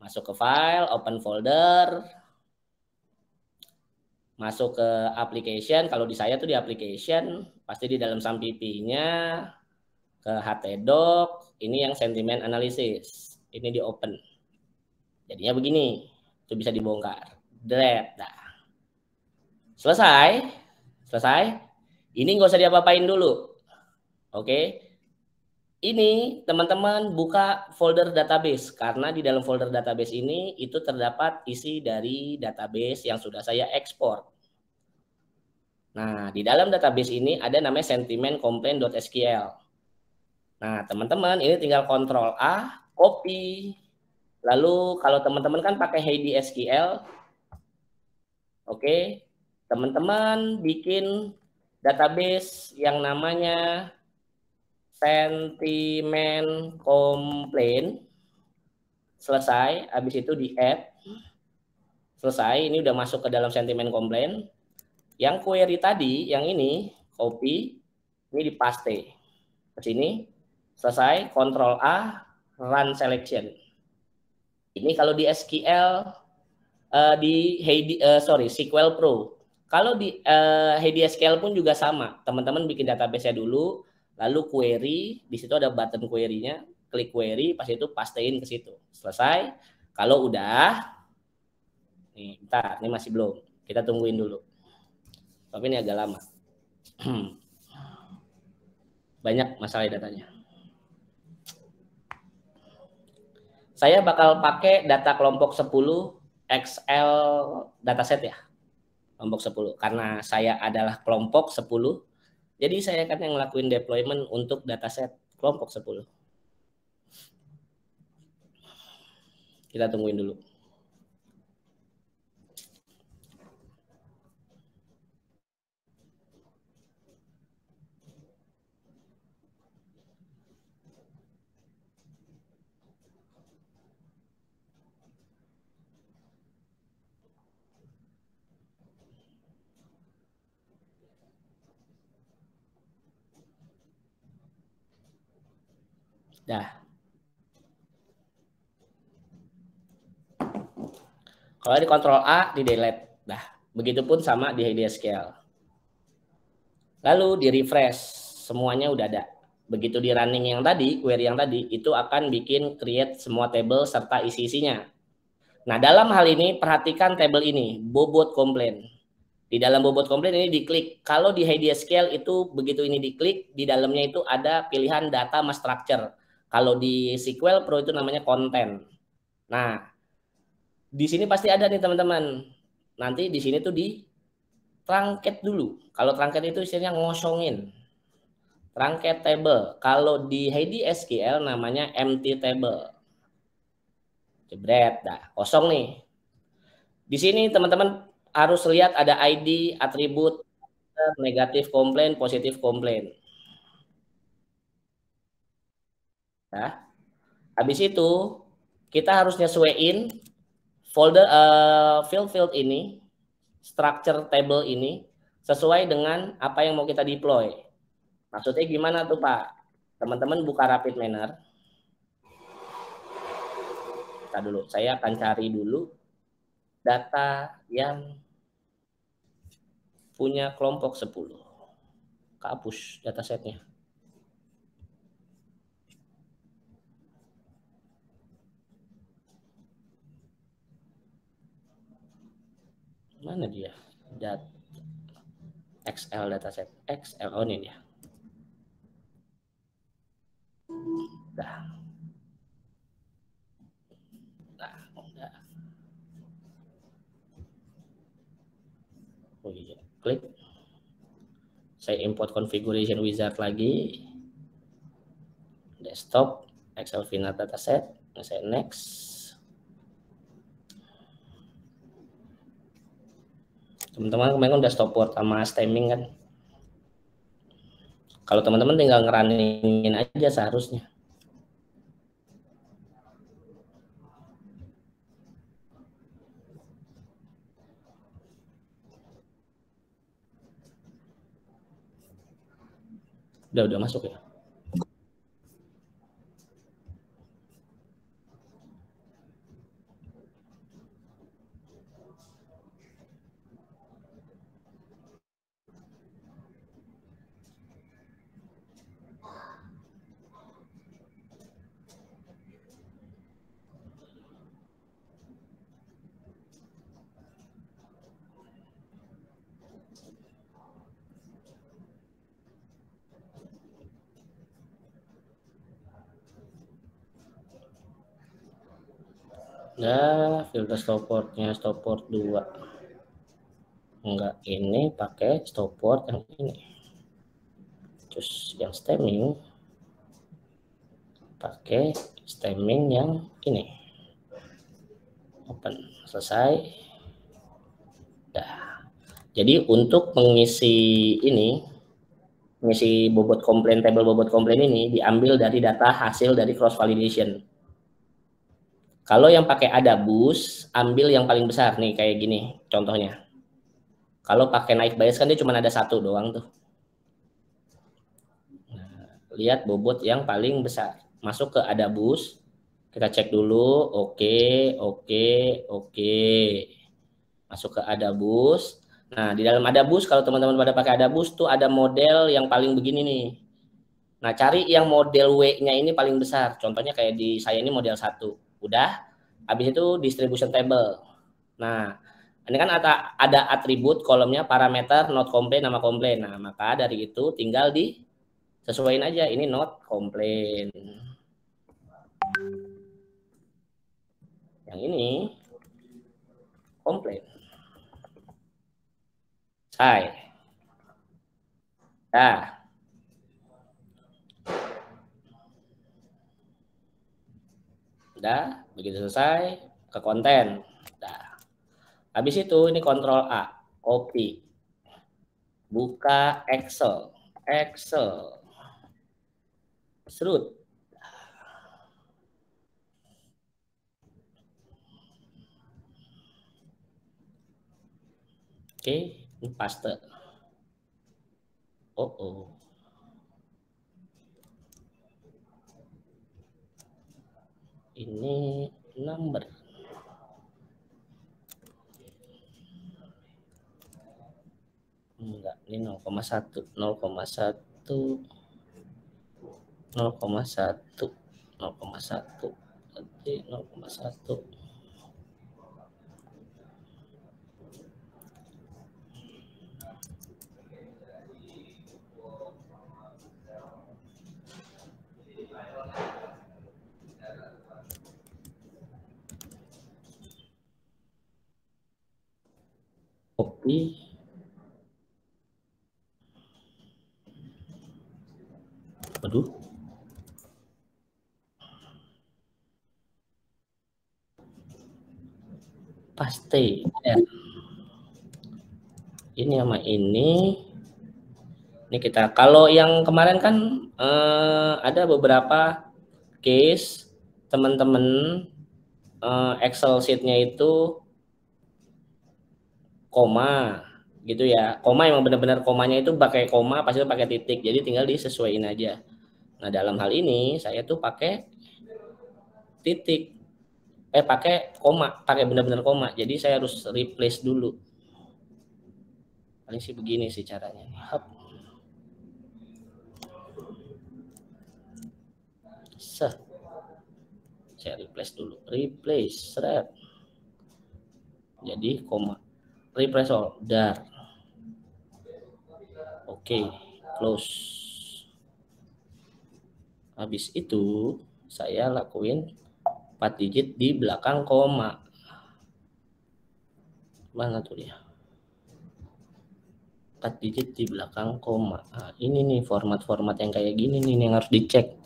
Masuk ke file, open folder, masuk ke application. Kalau di saya tuh di application, pasti di dalam sampipi-nya ke htdoc, ini yang sentiment analysis. Ini di open. Jadinya begini, itu bisa dibongkar. Delete. Nah, selesai. Ini nggak usah diapa-apain dulu. Oke. Ini teman-teman buka folder database, karena di dalam folder database ini itu terdapat isi dari database yang sudah saya ekspor. Nah, di dalam database ini ada namanya sentimentcomplaint.sql. Nah, teman-teman ini tinggal Ctrl A, copy. Lalu kalau teman-teman kan pakai Heidi SQL, oke, teman-teman bikin database yang namanya sentiment complaint. Selesai, habis itu di add. Selesai, ini udah masuk ke dalam sentiment complaint. Yang query tadi, yang ini, copy, ini dipaste ke sini. Selesai, Ctrl A, run selection. Ini kalau di SQL, di Heidi, SQL Pro. Kalau di Heidi SQL pun juga sama. Teman-teman bikin database-nya dulu, lalu query, di situ ada button query-nya, klik query, pas itu pastein ke situ. Selesai. Kalau udah, nih, bentar, ini masih belum. Kita tungguin dulu. Tapi ini agak lama. Banyak masalah datanya. Saya bakal pakai data kelompok 10 Excel dataset ya. Kelompok 10. Karena saya adalah kelompok 10. Jadi saya akan yang ngelakuin deployment untuk dataset kelompok 10. Kita tungguin dulu. Dah. Kalau di Ctrl A, di delete. Dah. Begitupun sama di HDSQL. Lalu di refresh. Semuanya udah ada. Begitu di running yang tadi, query yang tadi, itu akan bikin create semua table serta isi-isinya. Nah, dalam hal ini perhatikan table ini, bobot komplain. Di dalam bobot komplain ini diklik. Kalau di HDSQL itu begitu ini diklik, di dalamnya itu ada pilihan data sama structure. Kalau di SQL Pro itu namanya content. Nah, di sini pasti ada nih teman-teman. Nanti di sini tuh di trunket dulu. Kalau trunket itu istilahnya ngosongin. Trunket table. Kalau di HDSQL namanya empty table. Jebret, dah kosong nih. Di sini teman-teman harus lihat ada ID, atribut, negatif komplain, positif komplain. Nah, habis itu kita harus nyesuaiin folder field ini, structure table ini sesuai dengan apa yang mau kita deploy. Maksudnya gimana tuh Pak? Teman-teman buka Rapid Manner. Kita dulu, saya akan cari dulu data yang punya kelompok 10. Kehapus datasetnya. Mana dia? XL dataset. XL, oh ini dia. Dah. Nah, oh iya, klik. Saya import configuration wizard lagi. Desktop, Excel Final Dataset. Saya next. Teman-teman kemarin udah stopword sama stemming kan. Kalau teman-teman tinggal ngerunning aja seharusnya. Udah masuk ya. Nah, filter stopportnya stopport 2. Enggak, ini pakai stopport yang ini. Terus yang stemming pakai stemming yang ini. Open, selesai. Dah. Jadi untuk mengisi ini, mengisi bobot komplain, tabel bobot komplain ini diambil dari data hasil dari cross validation. Kalau yang pakai Adabus, ambil yang paling besar nih kayak gini contohnya. Kalau pakai naik bias kan dia cuma ada satu doang tuh. Nah, lihat bobot yang paling besar. Masuk ke Adabus, kita cek dulu, oke. Masuk ke Adabus. Nah, di dalam Adabus kalau teman-teman pada pakai Adabus tuh ada model yang paling begini nih. Nah, cari yang model W-nya ini paling besar. Contohnya kayak di saya ini model 1. Udah. Habis itu distribution table. Nah, ini kan ada atribut kolomnya parameter not complain nama komplain. Nah, maka dari itu tinggal disesuaiin aja ini not complain. Yang ini komplain. Saya. Nah, udah, begitu selesai ke konten. Nah, habis itu ini kontrol A, copy. Buka Excel. Serut. Oke, ini paste. Oh. Ini number. Enggak, ini 0,1. 0,1. Berarti 0,1. Copy. Aduh. Paste. Ya. Ini sama ini. Ini kita. Kalau yang kemarin kan ada beberapa case teman-teman Excel sheet-nya itu koma gitu ya. Koma emang benar-benar komanya itu pakai koma, pasti pakai titik. Jadi tinggal disesuaiin aja. Nah, dalam hal ini saya tuh pakai titik. Pakai koma, pakai benar-benar koma. Jadi saya harus replace dulu. Paling sih begini sih caranya. Hop. Saya replace dulu. Replace, seret. Jadi koma. Replace all, dar. Oke, close. Habis itu saya lakuin 4 digit di belakang koma. Mana tuh dia? 4 digit di belakang koma. Nah, ini nih format-format yang kayak gini nih yang harus dicek.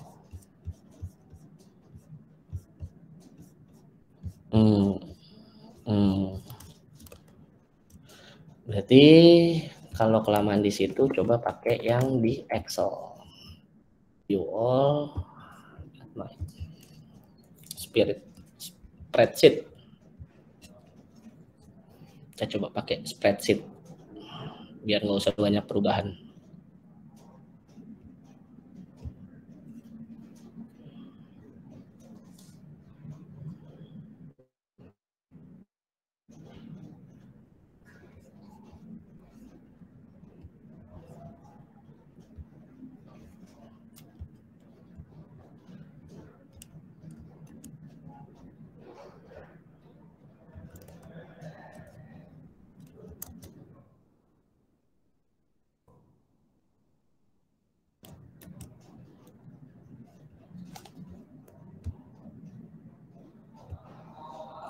Berarti kalau kelamaan di situ coba pakai yang di Excel. View all, spreadsheet. Kita coba pakai spreadsheet biar nggak usah banyak perubahan.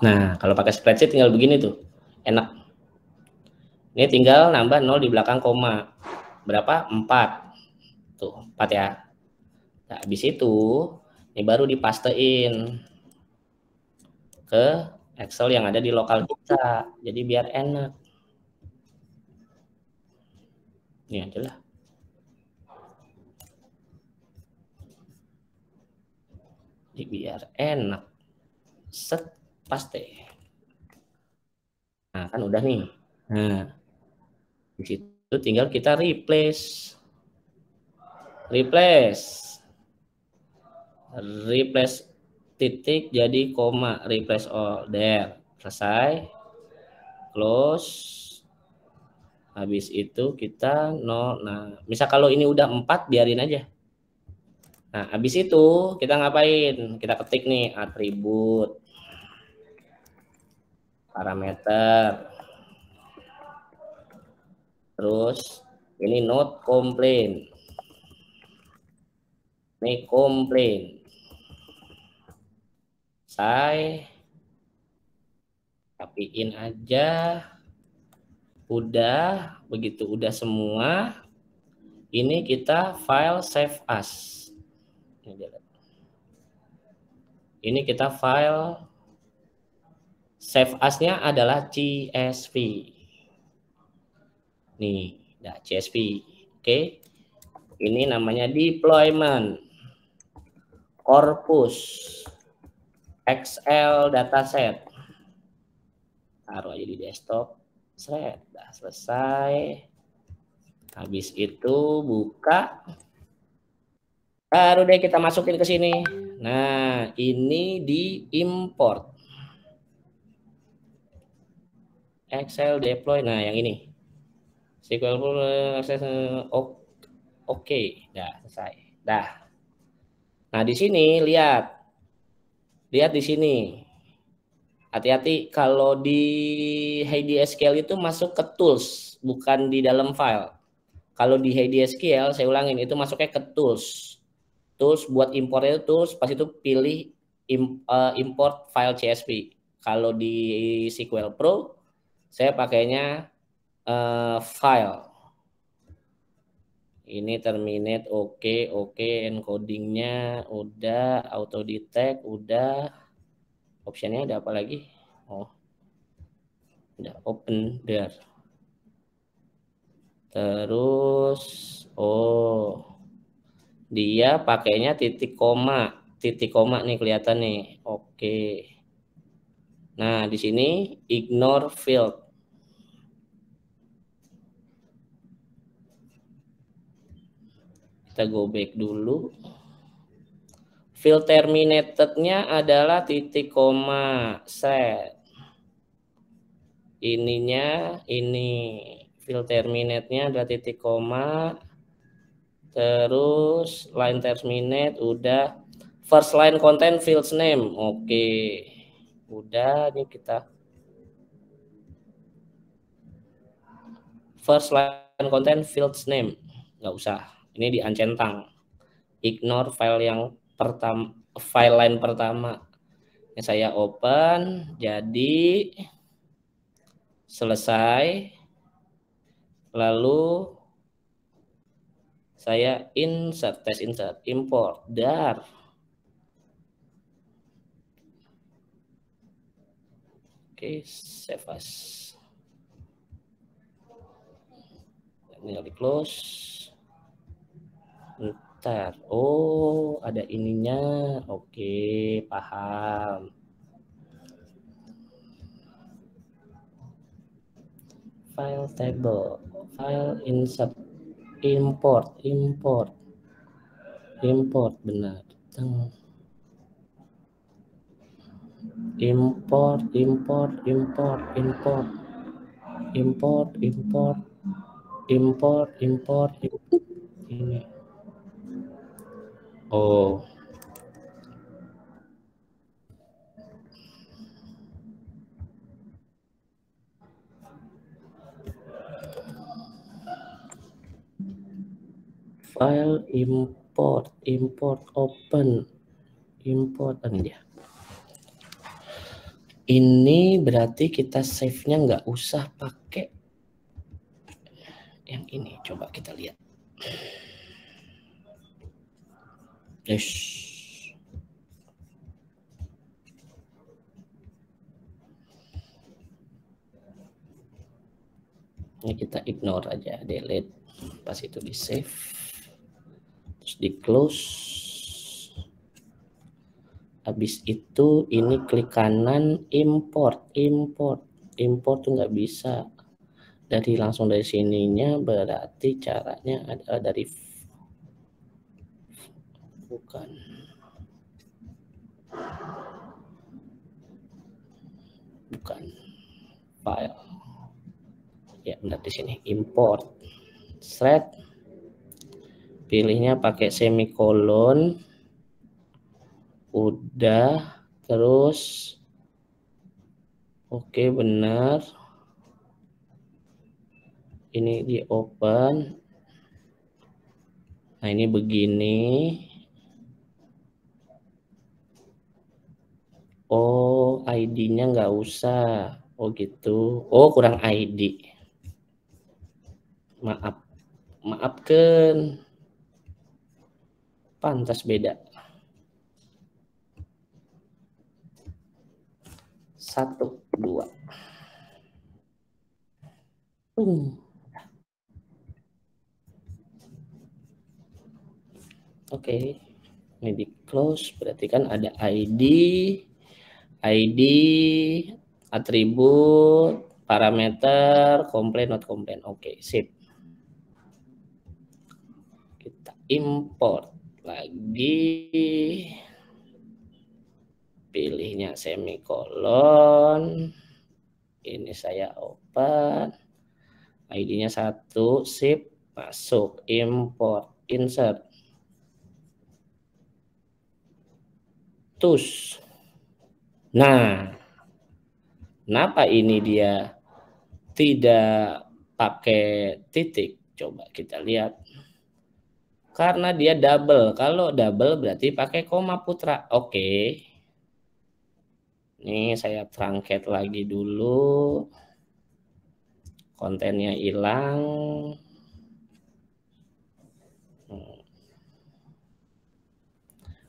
Nah, kalau pakai spreadsheet tinggal begini tuh, enak. Ini tinggal nambah 0 di belakang koma. Berapa? 4. Tuh, 4 ya. Nah, habis itu, ini baru dipastein ke Excel yang ada di lokal kita. Jadi biar enak. Ini aja lah. Jadi biar enak. Set, paste. Nah, kan udah nih. Nah, di situ tinggal kita replace titik jadi koma, replace all, there, selesai, close. Habis itu kita nol. Nah, misal kalau ini udah 4 biarin aja. Nah, habis itu kita ngapain? Kita ketik nih atribut, parameter, terus ini not complaint, ini complaint, saya rapiin aja. Udah, begitu udah semua, ini kita file save as. Ini kita file save as-nya adalah CSV. Nih, nah CSV. Oke. Ini namanya deployment corpus Excel dataset. Taruh aja di desktop. Sudah selesai. Habis itu buka. Baru deh kita masukin ke sini. Nah, ini diimport. Excel deploy. Nah, yang ini. SQL akses oke. Dah selesai. Dah. Nah, di sini lihat di sini. Hati-hati kalau di HDSQL itu masuk ke tools, bukan di dalam file. Kalau di HDSQL, saya ulangin, itu masuknya ke tools. Tools buat impornya itu tools, pas itu pilih import file CSV. Kalau di SQL Pro, saya pakainya file. Ini terminate, oke, encodingnya udah, auto detect udah. Optionnya ada apa lagi? Oh, udah open there. Terus, dia pakainya titik koma nih kelihatan nih. Oke. Nah, di sini ignore field. Kita go back dulu. Field terminated-nya adalah titik koma set. Ininya ini field terminate-nya adalah titik koma. Terus line terminate udah, first line content fields name. Oke. Udah, ini kita first line content fields name. Nggak usah. Ini di uncentang. Ignore file yang pertama, file line pertama. Ini saya open, jadi selesai. Lalu saya insert, test insert, import, dar. Oke, save as. Tinggal di close. Ntar, oh ada ininya, oke, paham. File table, file insert, import, benar. Import. Ini. Oh. File import open, import dia. Ini berarti kita save-nya nggak usah pakai yang ini. Coba kita lihat. Yes. Ini kita ignore aja, delete. Pas itu di save, terus di close. Habis itu ini klik kanan, import tuh nggak bisa dari langsung dari sininya, berarti caranya adalah dari bukan file ya, benar di sini import thread, pilihnya pakai semikolon, udah, terus oke, benar, ini di open. Nah ini begini. Oh, ID-nya nggak usah. Oh gitu. Oh, kurang ID. Maafkan. Pantas beda. 1, 2. Oke. Ini di close, berarti kan ada ID, atribut, parameter, komplain, not komplain. Oke, sip. Kita import lagi. Pilihnya semikolon. Ini saya open. ID-nya 1, sip, masuk, import, insert. Tus. Nah, kenapa ini dia tidak pakai titik? Coba kita lihat. Karena dia double. Kalau double berarti pakai koma putra. Oke. Ini saya truncat lagi dulu. Kontennya hilang.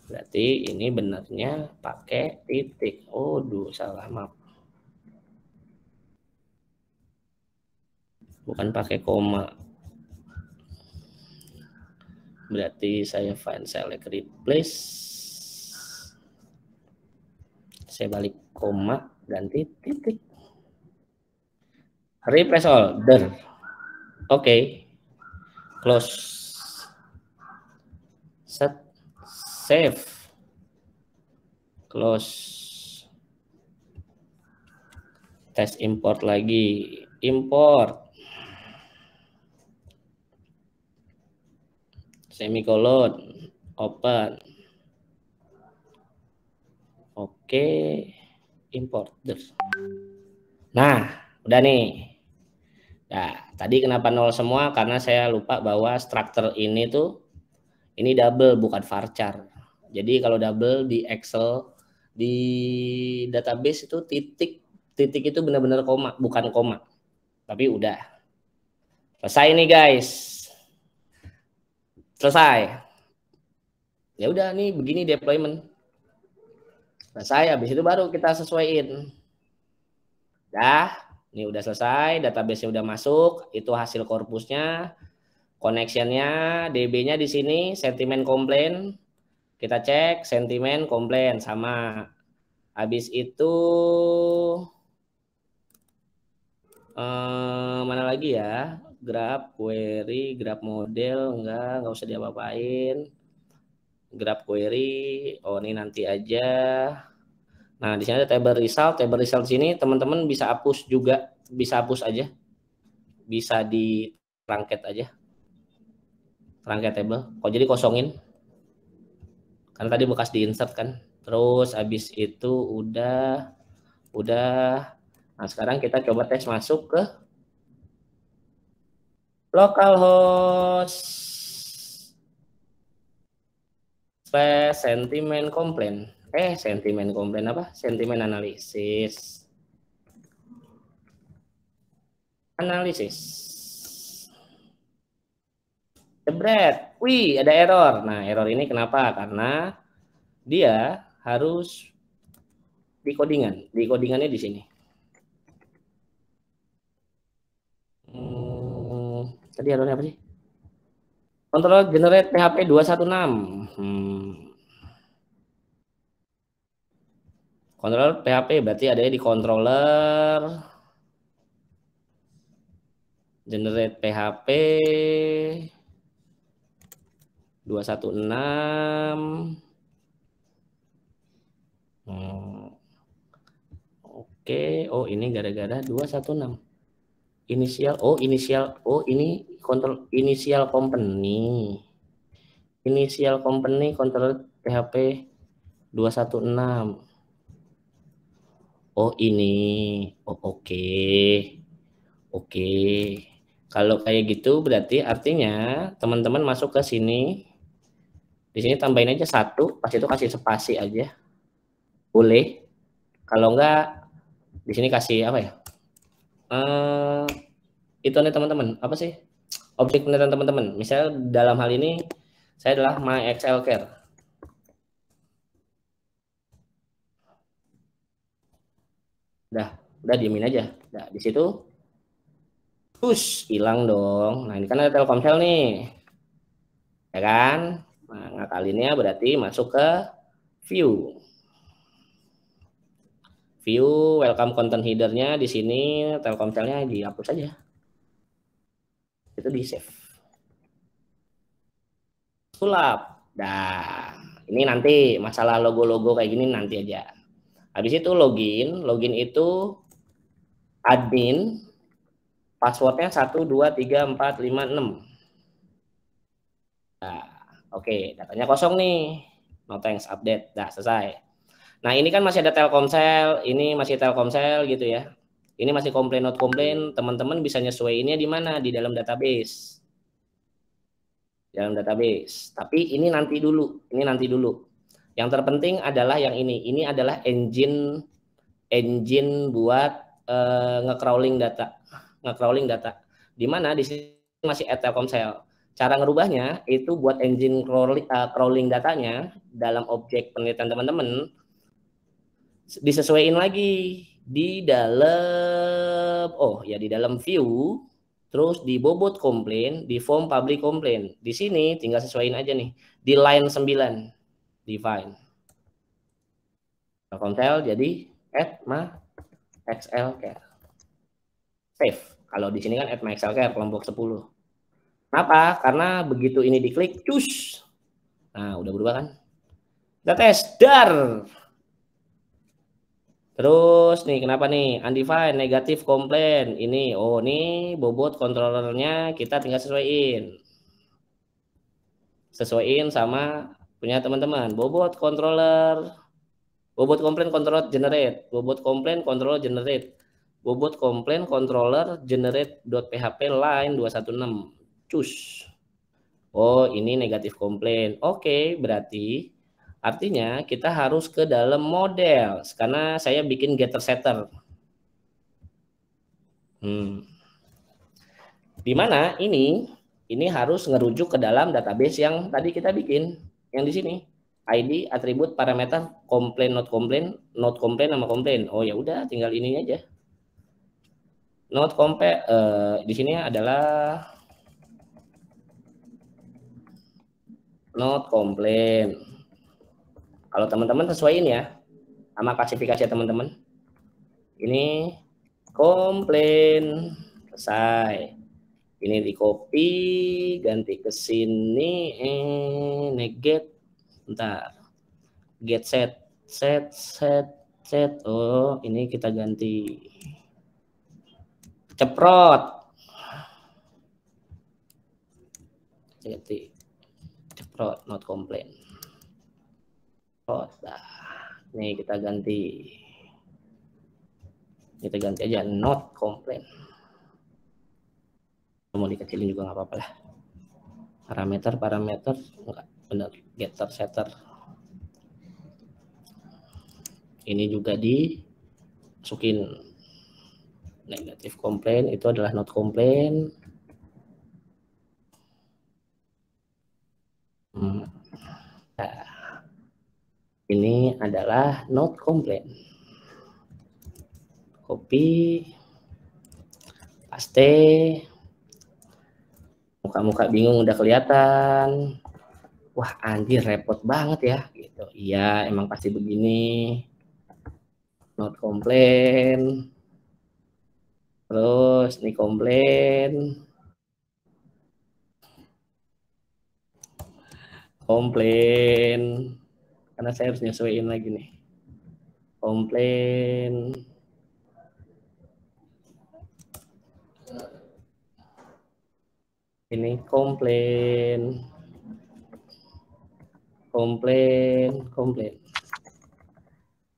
Berarti ini benarnya pakai titik. Oh, salah, maaf. Bukan pakai koma. Berarti saya find select replace. Saya balik koma, ganti titik. Replace all. Oke. Close. Set. Save. Close. Tes import lagi. Import. Semikolon. Open. Oke. Import. Nah, udah nih. Nah, tadi kenapa 0 semua? Karena saya lupa bahwa struktur ini tuh, ini double bukan varchar. Jadi kalau double di Excel, di database itu titik itu benar-benar koma, bukan koma. Tapi udah. Selesai nih guys. Selesai. Ya udah nih begini deployment. Selesai, habis itu baru kita sesuaiin. Dah, ini udah selesai, database-nya udah masuk, itu hasil korpusnya, connection-nya, DB-nya di sini, sentimen komplain. Kita cek sentimen komplain sama. Habis itu mana lagi ya? Graph query, graph model enggak usah diapa-apain. Graph query, oh ini nanti aja. Nah, di sini ada table result sini teman-teman bisa hapus juga, bisa hapus aja. Bisa di truncat aja. Truncat table. Kok jadi kosongin? Karena tadi bekas di insert kan. Terus habis itu udah. Nah, sekarang kita coba tes masuk ke localhost / sentimen komplain. Sentimen komplain apa? Sentimen analisis. Jebret. Wih, ada error. Nah, error ini kenapa? Karena dia harus di codingan. Di codingannya di sini. Tadi errornya apa sih? Control generate PHP 216. Controller PHP berarti adanya di controller generate PHP 216. Oke, oh ini gara-gara 216. Inisial, ini kontrol inisial company. Inisial company controller PHP 216. Oh ini. Oh oke. Oke. Kalau kayak gitu berarti artinya teman-teman masuk ke sini. Di sini tambahin aja 1, pas itu kasih spasi aja. Boleh. Kalau enggak di sini kasih apa ya? Itu nih teman-teman, apa sih? Objek penelitian teman-teman. Misalnya dalam hal ini saya adalah My Excel Care. Udah diemin aja. Nah, di situ push hilang dong. Nah, ini kan ada Telkomsel nih. Ya kan? Nah, ngakalinnya berarti masuk ke view. View welcome content header-nya di sini Telkomselnya dihapus aja. Itu di save. Sulap. Nah, ini nanti masalah logo-logo kayak gini nanti aja. Habis itu login itu admin, passwordnya 1, 2, 3, 4, 5, 6. Nah, oke, datanya kosong nih. No thanks, update. Dah, selesai. Nah, ini kan masih ada Telkomsel, ini masih Telkomsel gitu ya. Ini masih komplain not komplain, teman-teman bisa nyesuaiinnya di mana? Di dalam database. Dalam database. Tapi ini nanti dulu. Yang terpenting adalah yang ini. Ini adalah engine buat nge-crawling data. Di mana di sini masih add Telkomsel. Cara ngerubahnya itu buat engine crawling datanya dalam objek penelitian teman-teman disesuaikan lagi di dalam di dalam view, terus di bobot komplain, di form public complaint. Di sini tinggal sesuaiin aja nih di line 9 define Telkomsel jadi add my Excel care. Save. Kalau di sini kan add my Excel care kelompok 10. Kenapa? Karena begitu ini diklik, cus. Nah, udah berubah kan? Kita tes, dar. Terus nih, kenapa nih? Undefined, negatif komplain. Ini, ini bobot controllernya kita tinggal sesuaiin sama punya teman-teman. Bobot controller, bobot komplain controller generate, bobot komplain controller generate, bobot komplain controller generate.php line 216. Cus. Oh, ini negatif komplain. Oke, berarti artinya kita harus ke dalam model. Karena saya bikin getter setter. Di mana ini harus ngerujuk ke dalam database yang tadi kita bikin. Yang di sini. ID, atribut, parameter, komplain, not komplain sama komplain. Oh ya udah, tinggal ininya aja. Not komplain di sini adalah not komplain. Kalau teman-teman sesuaiin ya sama klasifikasi teman-teman. Ini komplain selesai. Ini di copy, ganti ke sini, neget, bentar, get set. Oh, ini kita ganti ceprot, ganti ceprot, not complain. Nih kita ganti aja not complain. Mau dikecilin juga nggak apa-apa lah. Parameter enggak bener, getter setter. Ini juga dimasukin. Negatif komplain itu adalah not komplain. Nah, ini adalah not komplain. Copy, paste. Muka-muka bingung udah kelihatan. Wah anjir repot banget ya gitu. Iya emang pasti begini. Not komplain. Terus nih komplain. Komplain. Karena saya harus nyesuaiin lagi nih. Komplain. Ini komplain. Komplain.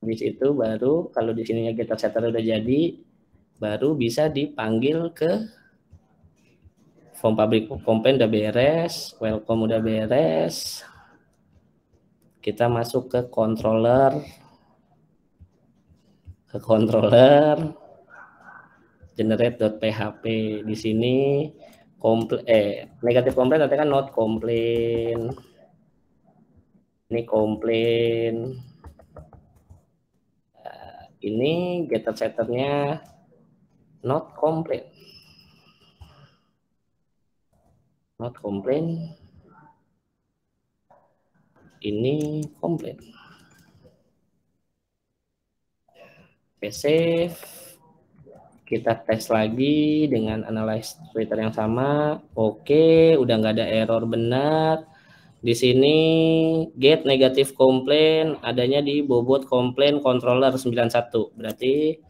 Habis itu baru kalau di sininya getter setter udah jadi, baru bisa dipanggil ke form public complaint udah beres, welcome udah beres. Kita masuk ke controller. Generate.php. Di sini negatif komplain nanti kan not komplain. Ini komplain. Ini getter setternya not komplain. Not komplain. Ini komplain. Oke, save. Kita tes lagi dengan analyze Twitter yang sama. Oke, udah nggak ada error benar. Di sini get negatif komplain adanya di bobot komplain controller 91. Berarti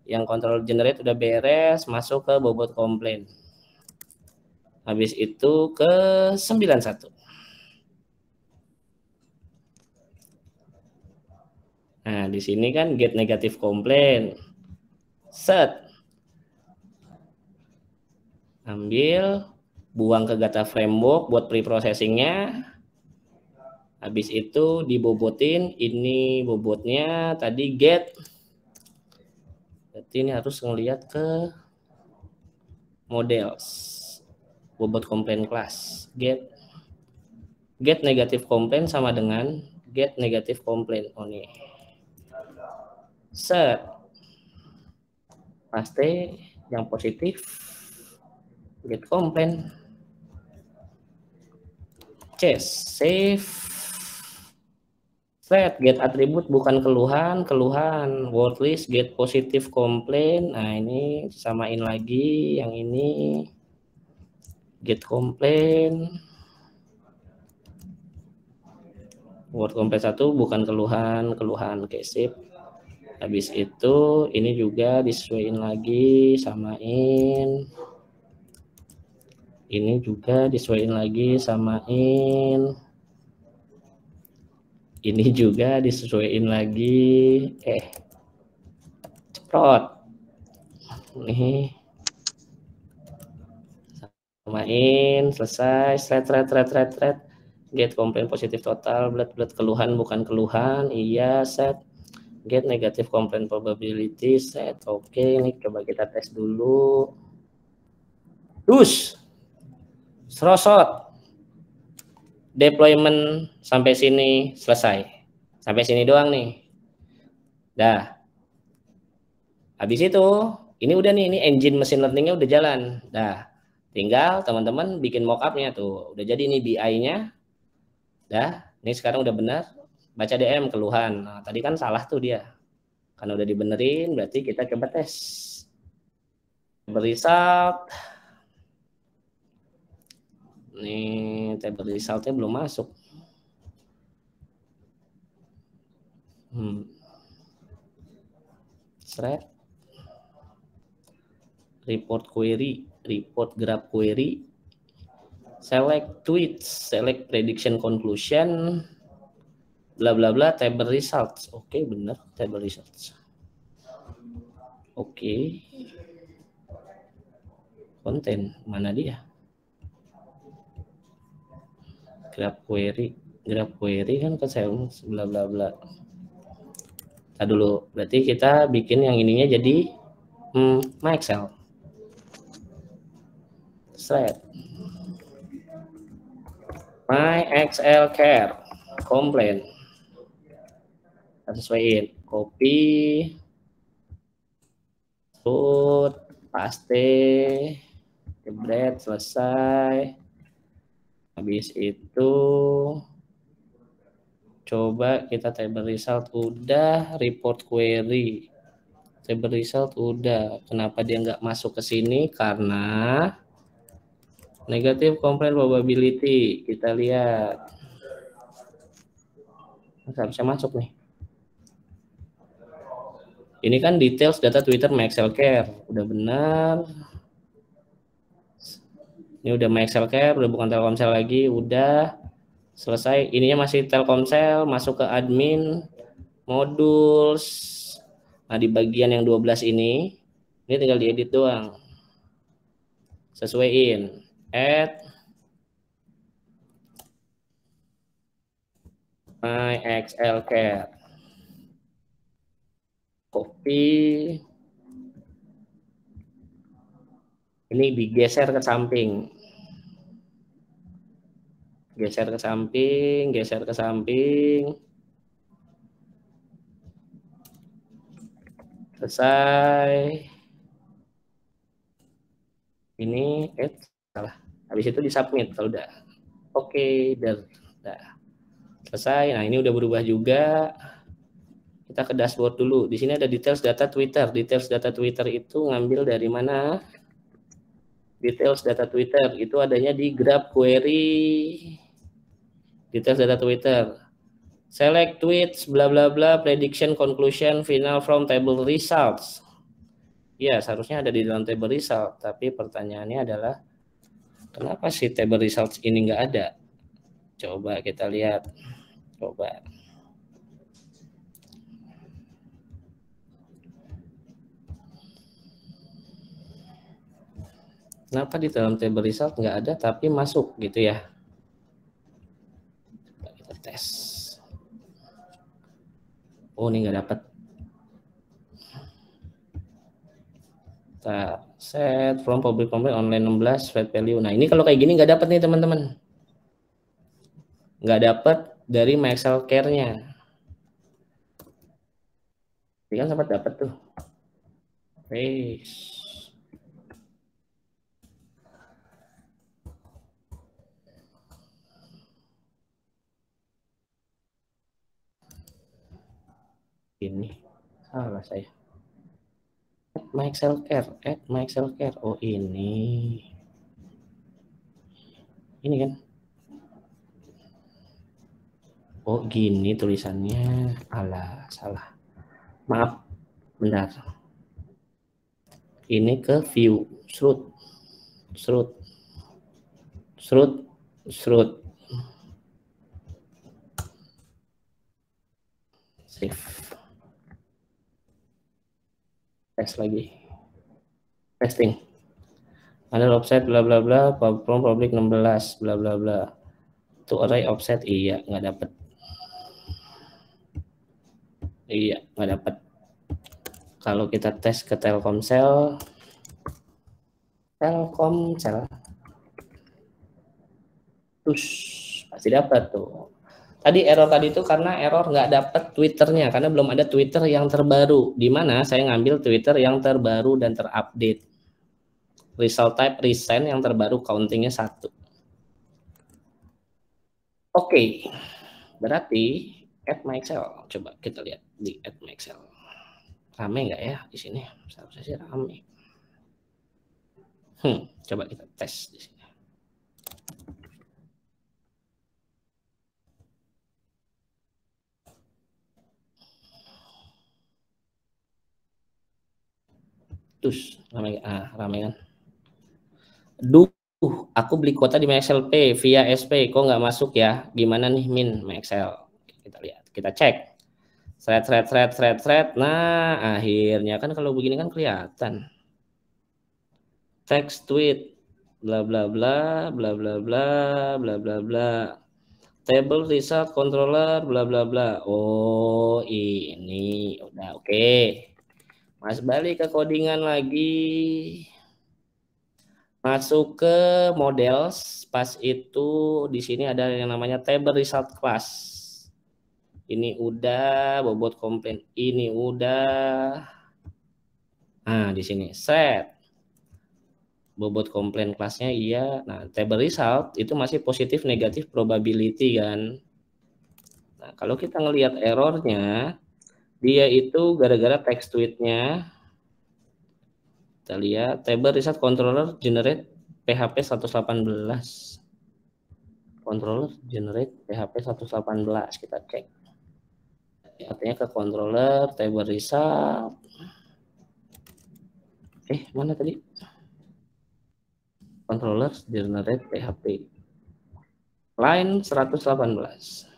yang controller generate udah beres, masuk ke bobot komplain. Habis itu ke 91. Nah, di sini kan get negatif komplain. Set. Ambil, buang ke data framework buat pre-processingnya. Habis itu dibobotin, ini bobotnya tadi get. Berarti ini harus ngelihat ke models. Bobot komplain class. Get negatif komplain sama dengan get negatif komplain. Oh nih. Set. Paste yang positif. Get komplain. Chase. Save. Set get atribut bukan keluhan, word list get positif komplain. Nah, ini samain lagi yang ini get komplain. Word komplain 1 bukan keluhan. Oke, sip. Habis itu ini juga disesuaikan lagi, samain. Ini juga disesuaikan lagi, samain. Ini juga disesuaikan lagi. Ceprot. Nih. Samain, selesai. Thread. Get komplain positif total, blood keluhan bukan keluhan. Iya, set. Get negatif komplain probability, set. Oke, ini coba kita tes dulu. Serosot. Deployment sampai sini selesai. Sampai sini doang nih. Dah. Habis itu, ini udah nih, ini engine machine learning-nya udah jalan. Dah. Tinggal teman-teman bikin mock-up-nya tuh. Udah jadi nih BI-nya. Dah. Ini sekarang udah benar. Baca DM keluhan. Nah, tadi kan salah tuh dia. Karena udah dibenerin, berarti kita coba tes. Result. Nih, table resultnya belum masuk. Thread. Report query, report graph query. Select tweets, select prediction conclusion. Bla bla bla, table results. Oke, benar, table results. Oke. Konten, mana dia? Graph query kan ke sales bla bla bla. Nah dulu, berarti kita bikin yang ininya jadi My Excel. Thread. My Excel care. Komplain. Kita sesuaiin. Copy. Put. Paste. Jebret. Selesai. Habis itu coba kita table result udah, report query. Table result udah. Kenapa dia nggak masuk ke sini? Karena negative complaint probability. Kita lihat. Nggak bisa masuk nih. Ini kan details data Twitter My Excel Care. Udah benar. Ini udah My Excel Care, udah bukan Telkomsel lagi, udah selesai. Ininya masih Telkomsel, masuk ke admin, modules. Nah, di bagian yang 12 ini tinggal diedit doang. Sesuaiin. Add My Excel Care. Copy. Ini digeser ke samping. Geser ke samping, geser ke samping. Selesai. Ini salah. Habis itu disubmit kalau udah. Oke, udah. Selesai. Nah, ini udah berubah juga. Kita ke dashboard dulu. Di sini ada details data Twitter. Details data Twitter itu ngambil dari mana? Details data Twitter itu adanya di grab query. Details data Twitter. Select tweets, bla bla bla, prediction, conclusion, final from table results. Ya, seharusnya ada di dalam table result. Tapi pertanyaannya adalah, kenapa sih table results ini nggak ada? Coba kita lihat. Coba. Kenapa di dalam table result nggak ada tapi masuk gitu ya? Coba kita tes. Oh, ini nggak dapat. Kita set from public complaint online 16 flat value. Nah, ini kalau kayak gini nggak dapat nih teman-teman. Nggak dapat dari My Excel Care-nya. Ini kan sempat dapat tuh. Paste. Ini salah saya. Add My Excel Care, add My Excel Care. Oh, ini kan. Oh, gini tulisannya. Alah, salah. Maaf, bentar. Ini ke view, serut. Save. Tes lagi. Testing. Ada offset bla bla bla, from public 16 bla bla bla. To array offset iya nggak dapat. Iya nggak dapat. Kalau kita tes ke Telkomsel, terus pasti dapat tuh. Tadi error tadi itu karena error nggak dapat Twitternya karena belum ada Twitter yang terbaru. Di mana saya ngambil Twitter yang terbaru dan terupdate. Result type recent yang terbaru countingnya 1. Oke, berarti add My Excel. Coba kita lihat di add My Excel. Rame nggak ya di sini? Seharusnya sih rame. Coba kita tes di sini. Terus rame kan? Duh, aku beli kuota di MyXLP via SP, kok nggak masuk ya? Gimana nih Min MyXL? Kita lihat, kita cek. Thread. Nah, akhirnya kan kalau begini kan kelihatan. Text tweet, bla bla bla, bla bla bla, bla bla bla. table result controller bla bla bla. Oh, ini udah oke. Mas balik ke codingan lagi. Masuk ke models, pas itu di sini ada yang namanya table result class. Ini udah, bobot komplain ini udah. Nah, di sini set bobot komplain kelasnya iya. Nah, table result itu masih positif negatif probability kan. Nah, kalau kita ngelihat errornya, dia itu gara-gara text tweetnya. Kita lihat table result controller generate PHP 118. Controller generate PHP 118, kita cek. Artinya ke controller table result. Mana tadi? Controller generate PHP. Line 118.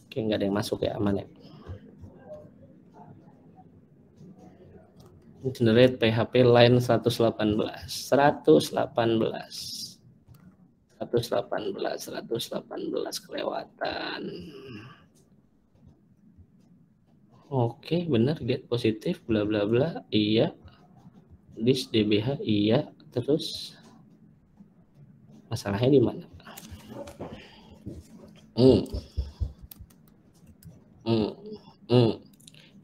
Oke, nggak ada yang masuk ya, aman ya. Generate PHP line 118 kelewatan. Oke, benar, get positif bla bla bla. Iya. This DBH iya, terus masalahnya di mana?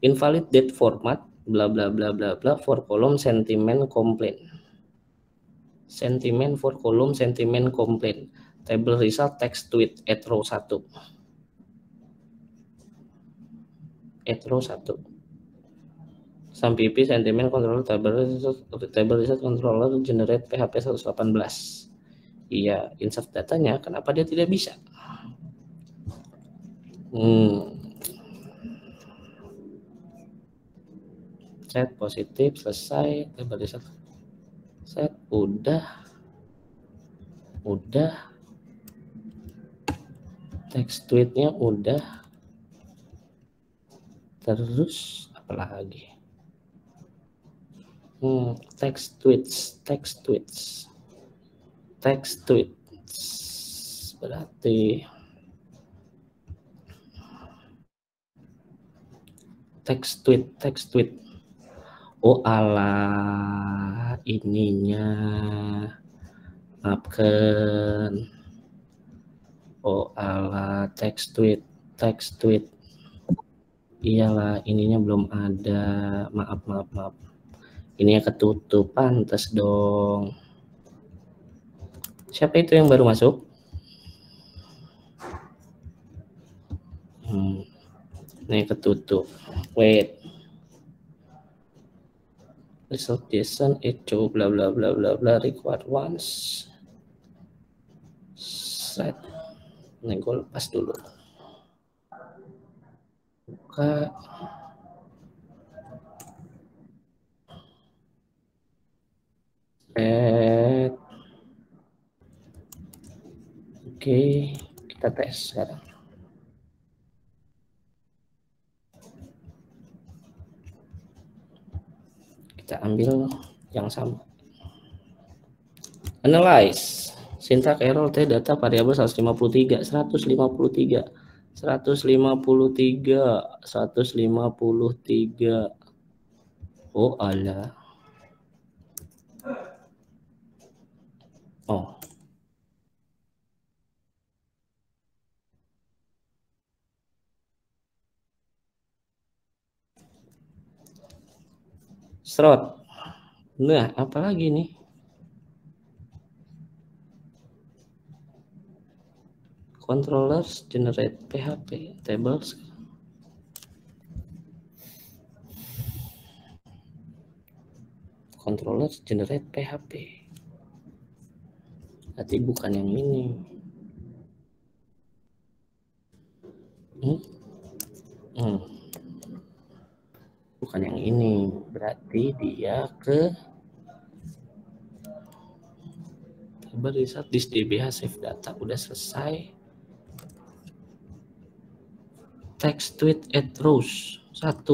Invalid date format bla bla bla bla bla for column sentiment complaint. Sentiment for column sentiment complaint. Table result text tweet at row 1. At row 1. Some PP sentiment controller table result controller generate PHP 118. Iya, insert datanya, kenapa dia tidak bisa? Set positif, selesai, table result. Set, udah. Text tweetnya udah. Terus apa lagi? Text tweets. Berarti text tweet. Oh alah, ininya. Maafkan. Oh alah, text tweet. Iyalah, ininya belum ada. Maaf. Ininya ketutup, pantas dong. Siapa itu yang baru masuk? Ini ketutup. Wait. Result JSON echo bla bla bla bla bla required once. Set. Ini gue lepas dulu. Buka. Set. Oke, kita tes sekarang. Kita ambil yang sama. Analyze. Syntax error T data variabel 153. Oh alah. Oh. Serot. Nah, apalagi nih? Controllers generate PHP tables. Controllers generate PHP. Berarti bukan yang ini. Bukan yang ini. Berarti dia ke table result this DBH save data udah selesai. Text tweet at rows 1.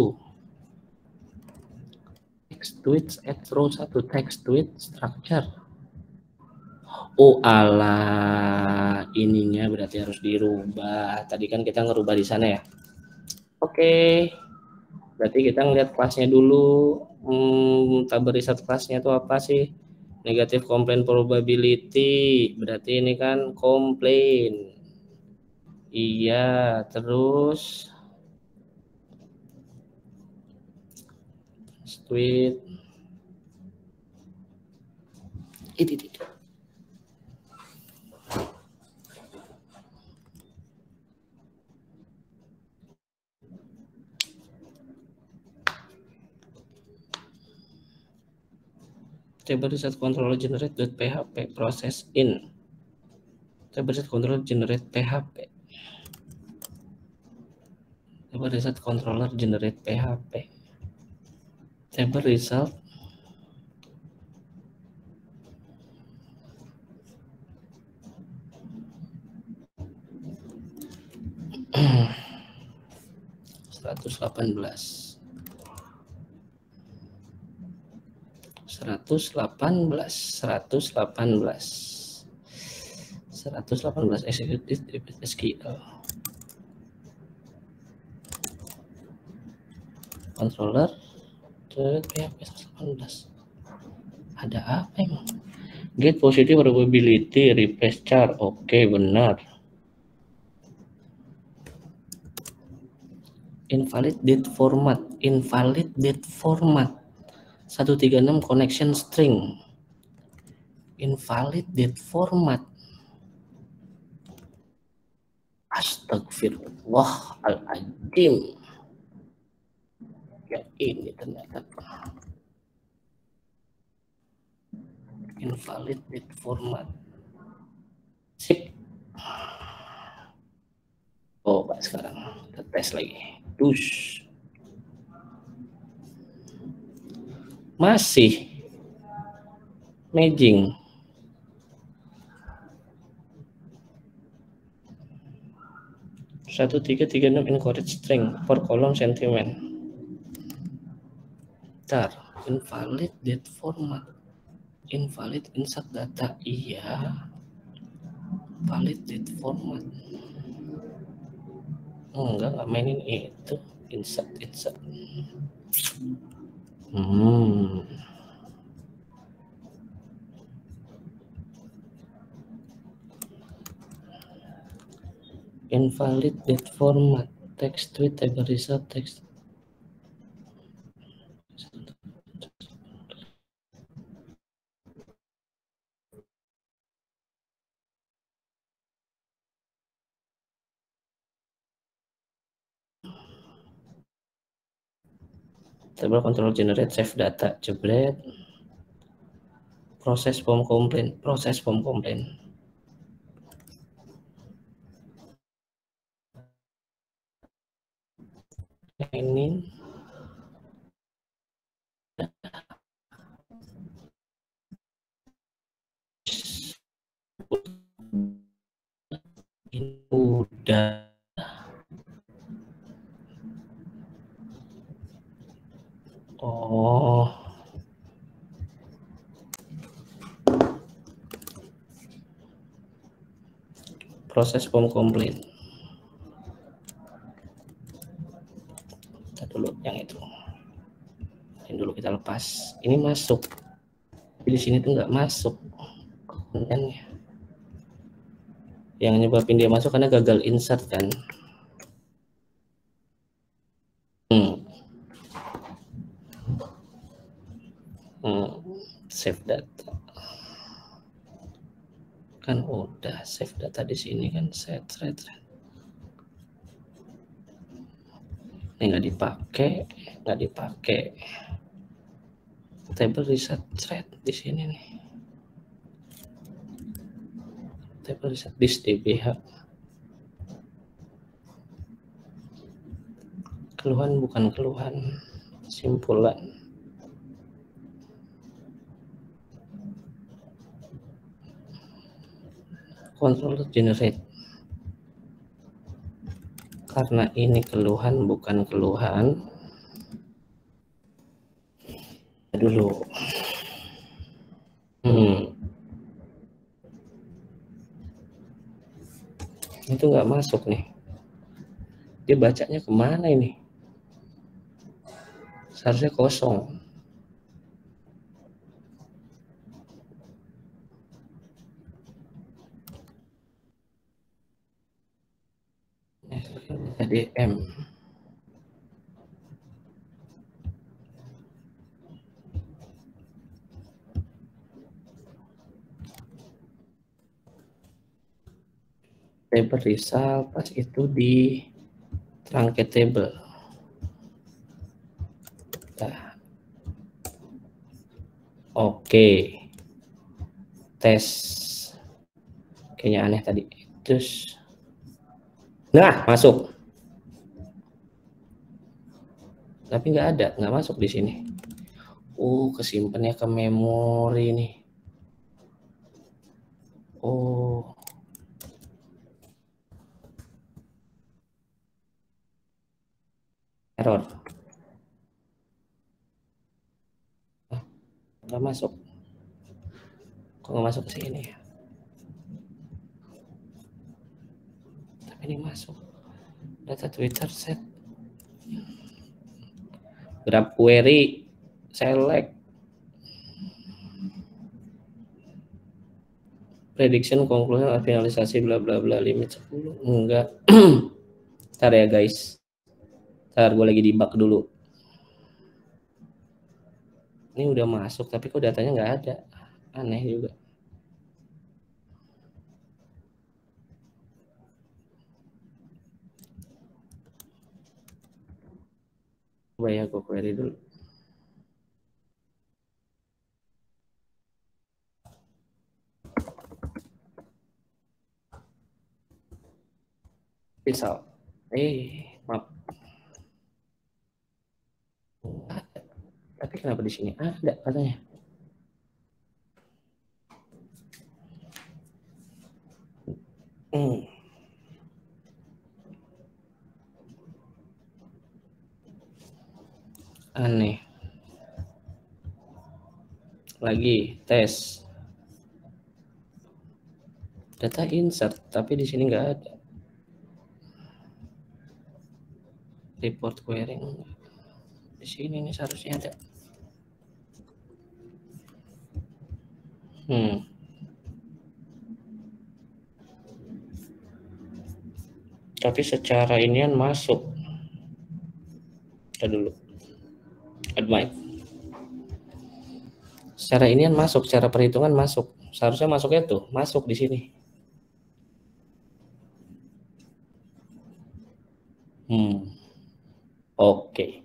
text tweets add row 1 text tweet structure. Oh alah, ininya berarti harus dirubah. Tadi kan kita ngerubah di sana ya. Oke. Berarti kita ngeliat kelasnya dulu. Tabel riset kelasnya itu apa sih? Negative complaint probability. Berarti ini kan komplain. Iya, terus tweet. Itu. Table reset controller generate.php process in. Table reset controller generate php. Table reset controller generate php. Table result seratus delapan belas executive SQL controller PHP 118. Ada apa emang? Get positive probability replace char. Oke, benar. Invalid date format 136 connection string. Invalid date format. Astagfirullahaladzim. Ya ini ternyata invalid date format. Sip. Oh, Pak, sekarang kita tes lagi. Dus. Masih matching. Satu tiga enam incorrect string per column sentiment. Tar, invalid date format. Invalid insert data. Iya. Valid date format. Enggak mainin itu. Insert. Invalid date format. Text tweet table result text. Table control generate save data jebret. Proses form complaint. Ini udah. Oh. Proses form complaint. Kita dulu yang itu. Ini dulu kita lepas. Ini masuk. Di sini tuh nggak masuk kontennya. Yang nyebabin dia masuk karena gagal insert kan. Save data. Kan udah save data di sini kan set. Ini nggak dipakai. Table reset thread di sini nih. Table reset this dbh. Keluhan bukan keluhan, simpulan. Controller generate. Karena ini keluhan bukan keluhan, dulu. Itu nggak masuk nih. Dia bacanya kemana ini? Seharusnya kosong. DM. Table result pas itu di truncated table. Nah. Oke. Tes. Kayaknya aneh tadi. Terus. Nah, masuk. Tapi nggak ada, nggak masuk di sini. Kesimpannya ke memori nih. Error. Nggak masuk. Kok nggak masuk ke sini ya? Tapi ini masuk. Data Twitter set. Grab query. Select. Prediction, conclusion, finalisasi, bla bla bla, limit 10. Enggak. Ntar ya guys. Ntar gue lagi debug dulu. Ini udah masuk, tapi kok datanya nggak ada. Aneh juga. Coba ya gue query dulu. Misal. Maaf. Ada. Tapi kenapa di sini ada katanya? Aneh. Lagi tes. Data insert, tapi di sini nggak ada. Report query di sini nih seharusnya ada. Tapi secara inian masuk. Kita dulu. Admit. Secara inian masuk, secara perhitungan masuk. Seharusnya masuknya tuh, masuk di sini. Oke.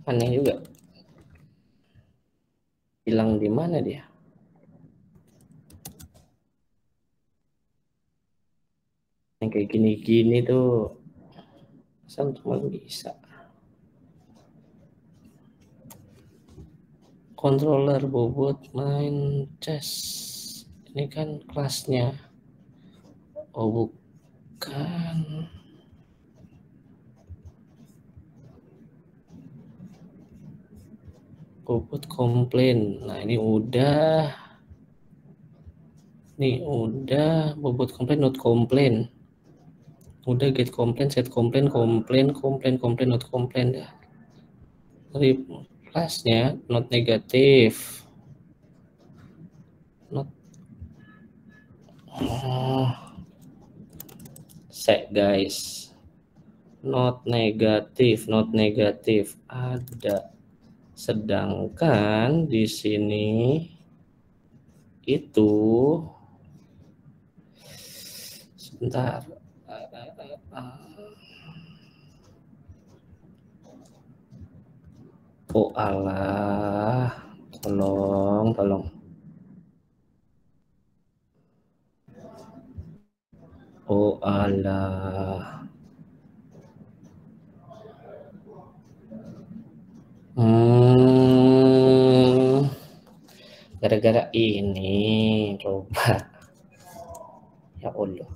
Aneh juga. Hilang di mana dia? Yang kayak gini-gini tuh cuma bisa. Controller bobot main chess. Ini kan kelasnya. Bukan. Bobot komplain. Nah, ini udah. Bobot komplain, not komplain. Udah get komplain, set komplain, not komplain dah. Kelasnya not negatif. Not set guys. Not negatif ada. Sedangkan di sini itu sebentar. Allah, tolong. Allah. Gara-gara ini coba. Ya Allah.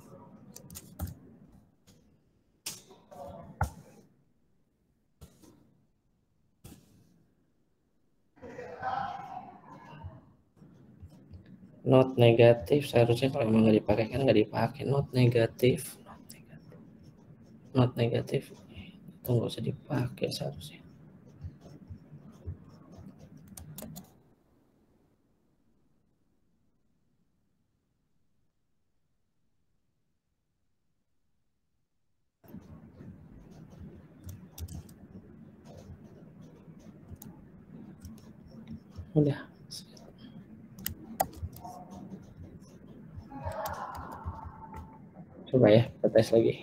Not negatif seharusnya kalau emang nggak dipakai kan nggak dipakai. Not negatif. Not negatif. Itu nggak usah dipakai seharusnya. Udah. Coba ya, kita tes lagi.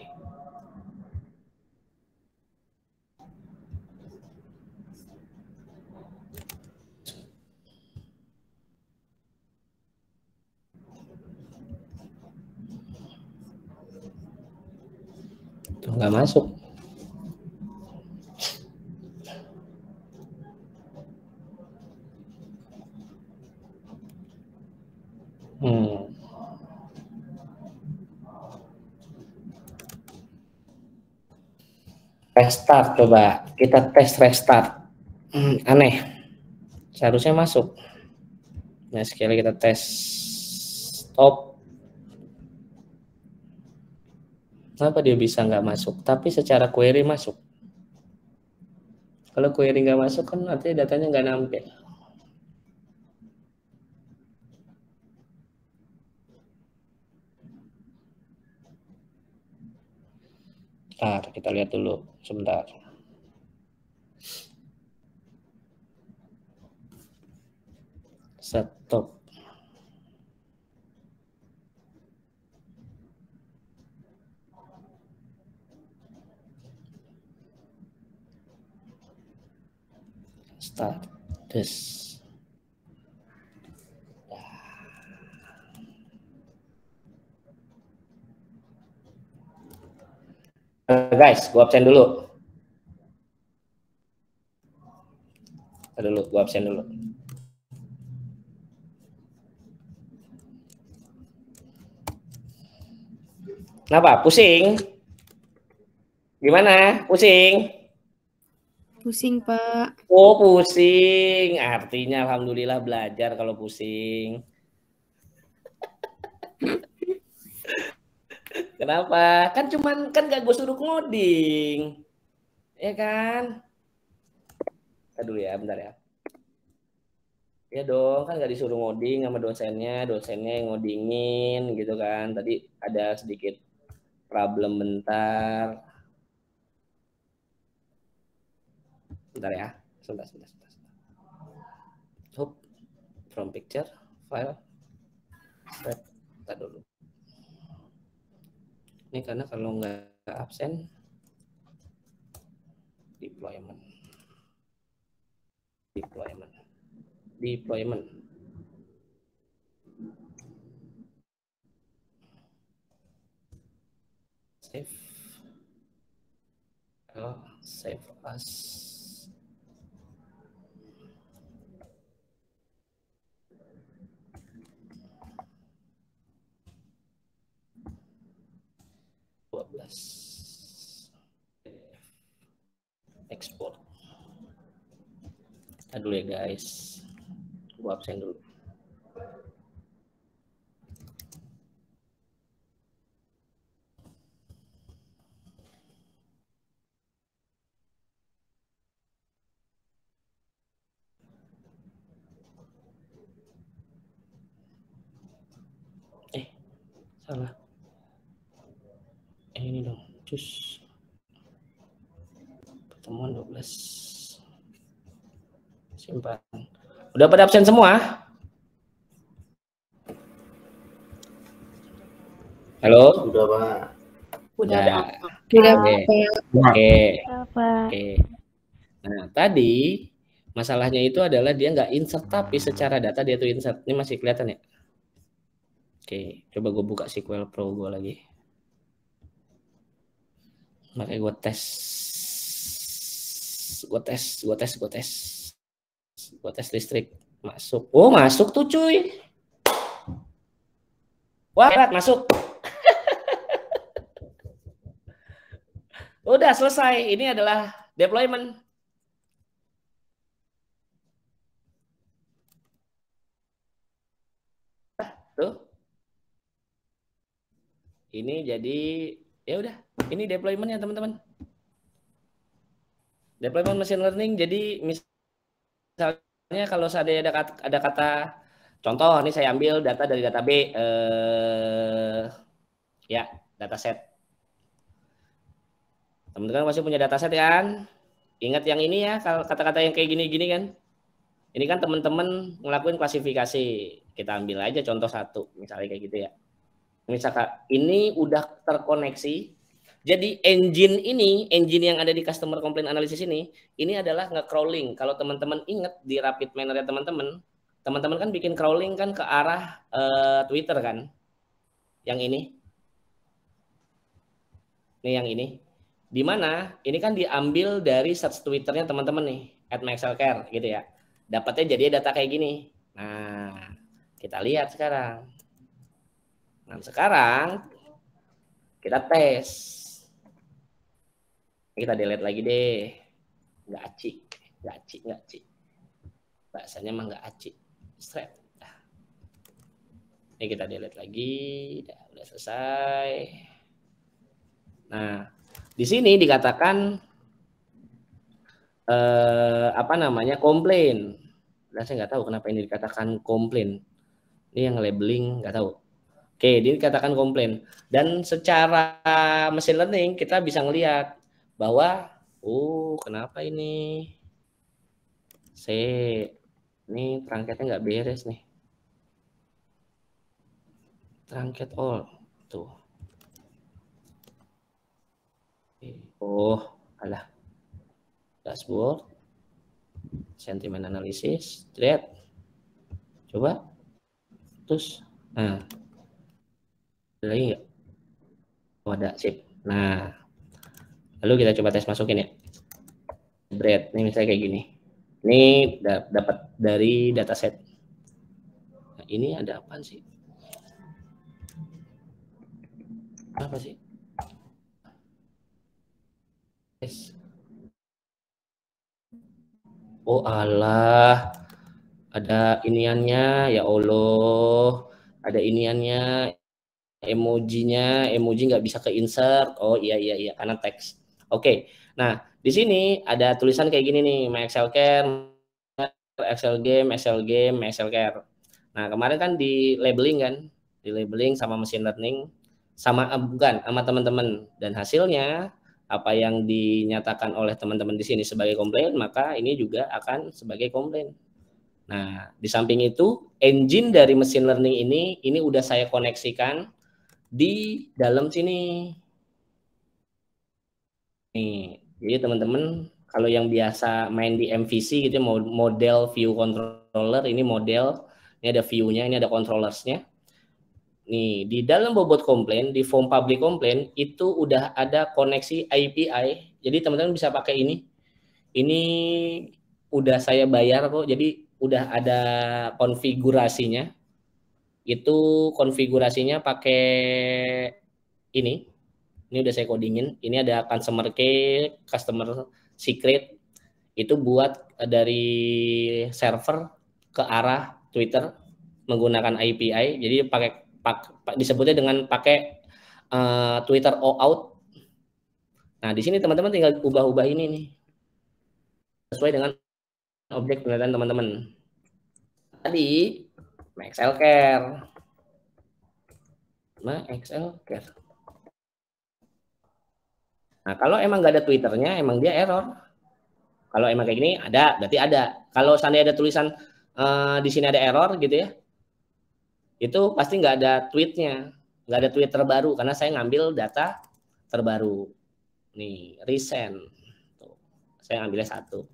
Tuh, nggak masuk. Restart coba. Kita tes restart. Aneh. Seharusnya masuk. Nah, sekali kita tes stop. Kenapa dia bisa nggak masuk? Tapi secara query masuk. Kalau query nggak masuk kan artinya datanya nggak nampil. Bentar, kita lihat dulu. Sebentar. Stop. Start. This. Guys, gua absen dulu. Gua absen dulu. Kenapa? Pusing? Gimana? Pusing? Pusing, Pak. Oh, pusing. Artinya alhamdulillah belajar kalau pusing. Kenapa? Kan gak gue suruh ngoding. Ya kan? Aduh ya, bentar ya. Ya dong, kan gak disuruh ngoding sama dosennya yang ngodingin gitu kan. Tadi ada sedikit problem bentar. Bentar ya, sebentar. Hop, from picture, file, set, bentar dulu. Ini karena kalau nggak absen, deployment. Save. Save as. Export. Kita dulu ya guys. Gua absen dulu. Salah. Ini dong. Cus. Pertemuan 12. Simpan. Udah pada absen semua? Halo? Udah, Pak. Udah. Oke. Nah, tadi masalahnya itu adalah dia nggak insert, tapi secara data dia tuh insert. Ini masih kelihatan ya? Oke, coba gue buka SQL Pro gue lagi. Makanya gue tes listrik. Masuk. Oh, masuk tuh cuy. Wah, masuk. Udah selesai. Ini adalah deployment. Ini jadi ya udah, ini deployment-nya teman-teman. Deployment machine learning. Jadi misalnya kalau ada kata contoh, ini saya ambil data dari data B, ya dataset. Teman-teman pasti punya dataset kan? Ingat yang ini ya, kalau kata-kata yang kayak gini-gini kan? Ini kan teman-teman ngelakuin klasifikasi. Kita ambil aja contoh satu, misalnya kayak gitu ya. Misalkan ini udah terkoneksi. Jadi engine yang ada di customer complaint analysis ini adalah nge-crawling. Kalau teman-teman ingat di rapid manner ya teman-teman kan bikin crawling kan ke arah Twitter kan. Yang ini. Nih yang ini. Di mana ini kan diambil dari search Twitternya teman-teman nih, @myexcelcare gitu ya. Dapatnya jadi data kayak gini. Nah, kita lihat sekarang. Nah, sekarang kita tes. Kita delete lagi deh. Nggak aci. Bahasanya mah nggak aci. Straight. Nah. Ini kita delete lagi. Udah selesai. Nah, di sini dikatakan komplain. Dan saya nggak tahu kenapa ini dikatakan komplain. Ini yang labeling nggak tahu. Oke, ini dikatakan komplain. Dan secara machine learning kita bisa ngelihat bahwa kenapa ini ini truncate'nya nggak beres nih. Truncate all tuh. Alah. Dashboard, sentiment analysis, lihat. Coba. Terus, nah. Ada lagi nggak? Ada, sip. Nah, lalu kita coba tes masukin ya. Bread, ini misalnya kayak gini. Ini dapat dari dataset. Nah, ini ada apa sih? Apa sih? Tes. Oh alah, ada iniannya, ya Allah, ada iniannya, emoji nggak bisa ke insert. Oh iya, karena teks. Oke, nah di sini ada tulisan kayak gini nih, myexcelcare, Excel game, myexcelcare. Nah kemarin kan di labeling sama machine learning, sama teman-teman, dan hasilnya apa yang dinyatakan oleh teman-teman di sini sebagai komplain, maka ini juga akan sebagai komplain. Nah, di samping itu, engine dari machine learning ini udah saya koneksikan di dalam sini. Nih, jadi teman-teman kalau yang biasa main di MVC gitu, model view controller, ini model, ini ada view-nya, ini ada controllersnya. Nih, di dalam bobot komplain, di form public complaint, itu udah ada koneksi API. Jadi teman-teman bisa pakai ini. Ini udah saya bayar kok, jadi udah ada konfigurasinya. Itu konfigurasinya pakai ini. Ini udah saya codingin. Ini ada customer key, customer secret. Itu buat dari server ke arah Twitter menggunakan API. Jadi disebutnya dengan pakai Twitter OAuth. Nah, di sini teman-teman tinggal ubah-ubah ini nih. Sesuai dengan objek penelitian teman-teman. Tadi myexcelcare. Nah, kalau emang nggak ada Twitternya, emang dia error. Kalau emang kayak gini ada, berarti ada. Kalau seandainya ada tulisan di sini ada error gitu ya, itu pasti nggak ada tweetnya, nggak ada tweet terbaru karena saya ngambil data terbaru. Nih, recent. Tuh, saya ngambilnya 1.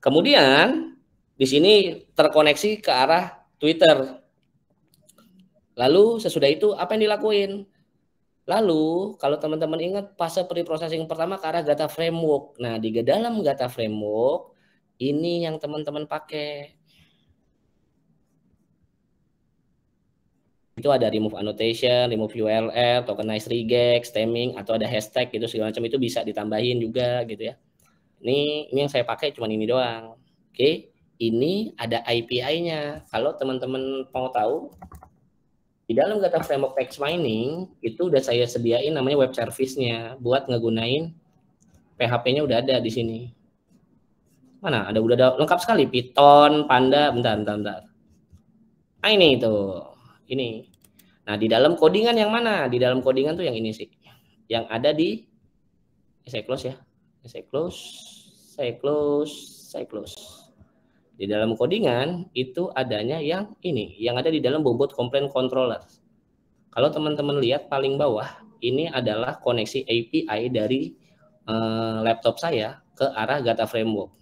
Kemudian di sini terkoneksi ke arah Twitter. Lalu sesudah itu apa yang dilakuin? Lalu kalau teman-teman ingat fase pre-processing pertama ke arah data framework. Nah, di dalam data framework ini yang teman-teman pakai. Itu ada remove annotation, remove URL, tokenize regex, stemming, atau ada hashtag gitu segala macam, itu bisa ditambahin juga gitu ya. Ini yang saya pakai cuma ini doang. Oke, ini ada API-nya. Kalau teman-teman mau tahu, Di dalam Data Framework Text Mining itu udah saya sediain namanya web service-nya buat ngegunain PHP-nya udah ada di sini. Mana? Udah ada lengkap sekali, Python, Panda, bentar. Nah ini tuh, ini. Nah di dalam codingan yang mana? Di dalam codingan tuh yang ini sih, yang ada di saya close ya, saya close. Di dalam codingan itu adanya yang ini, yang ada di dalam bobot complaint controller. Kalau teman-teman lihat paling bawah, ini adalah koneksi API dari laptop saya ke arah Data Framework.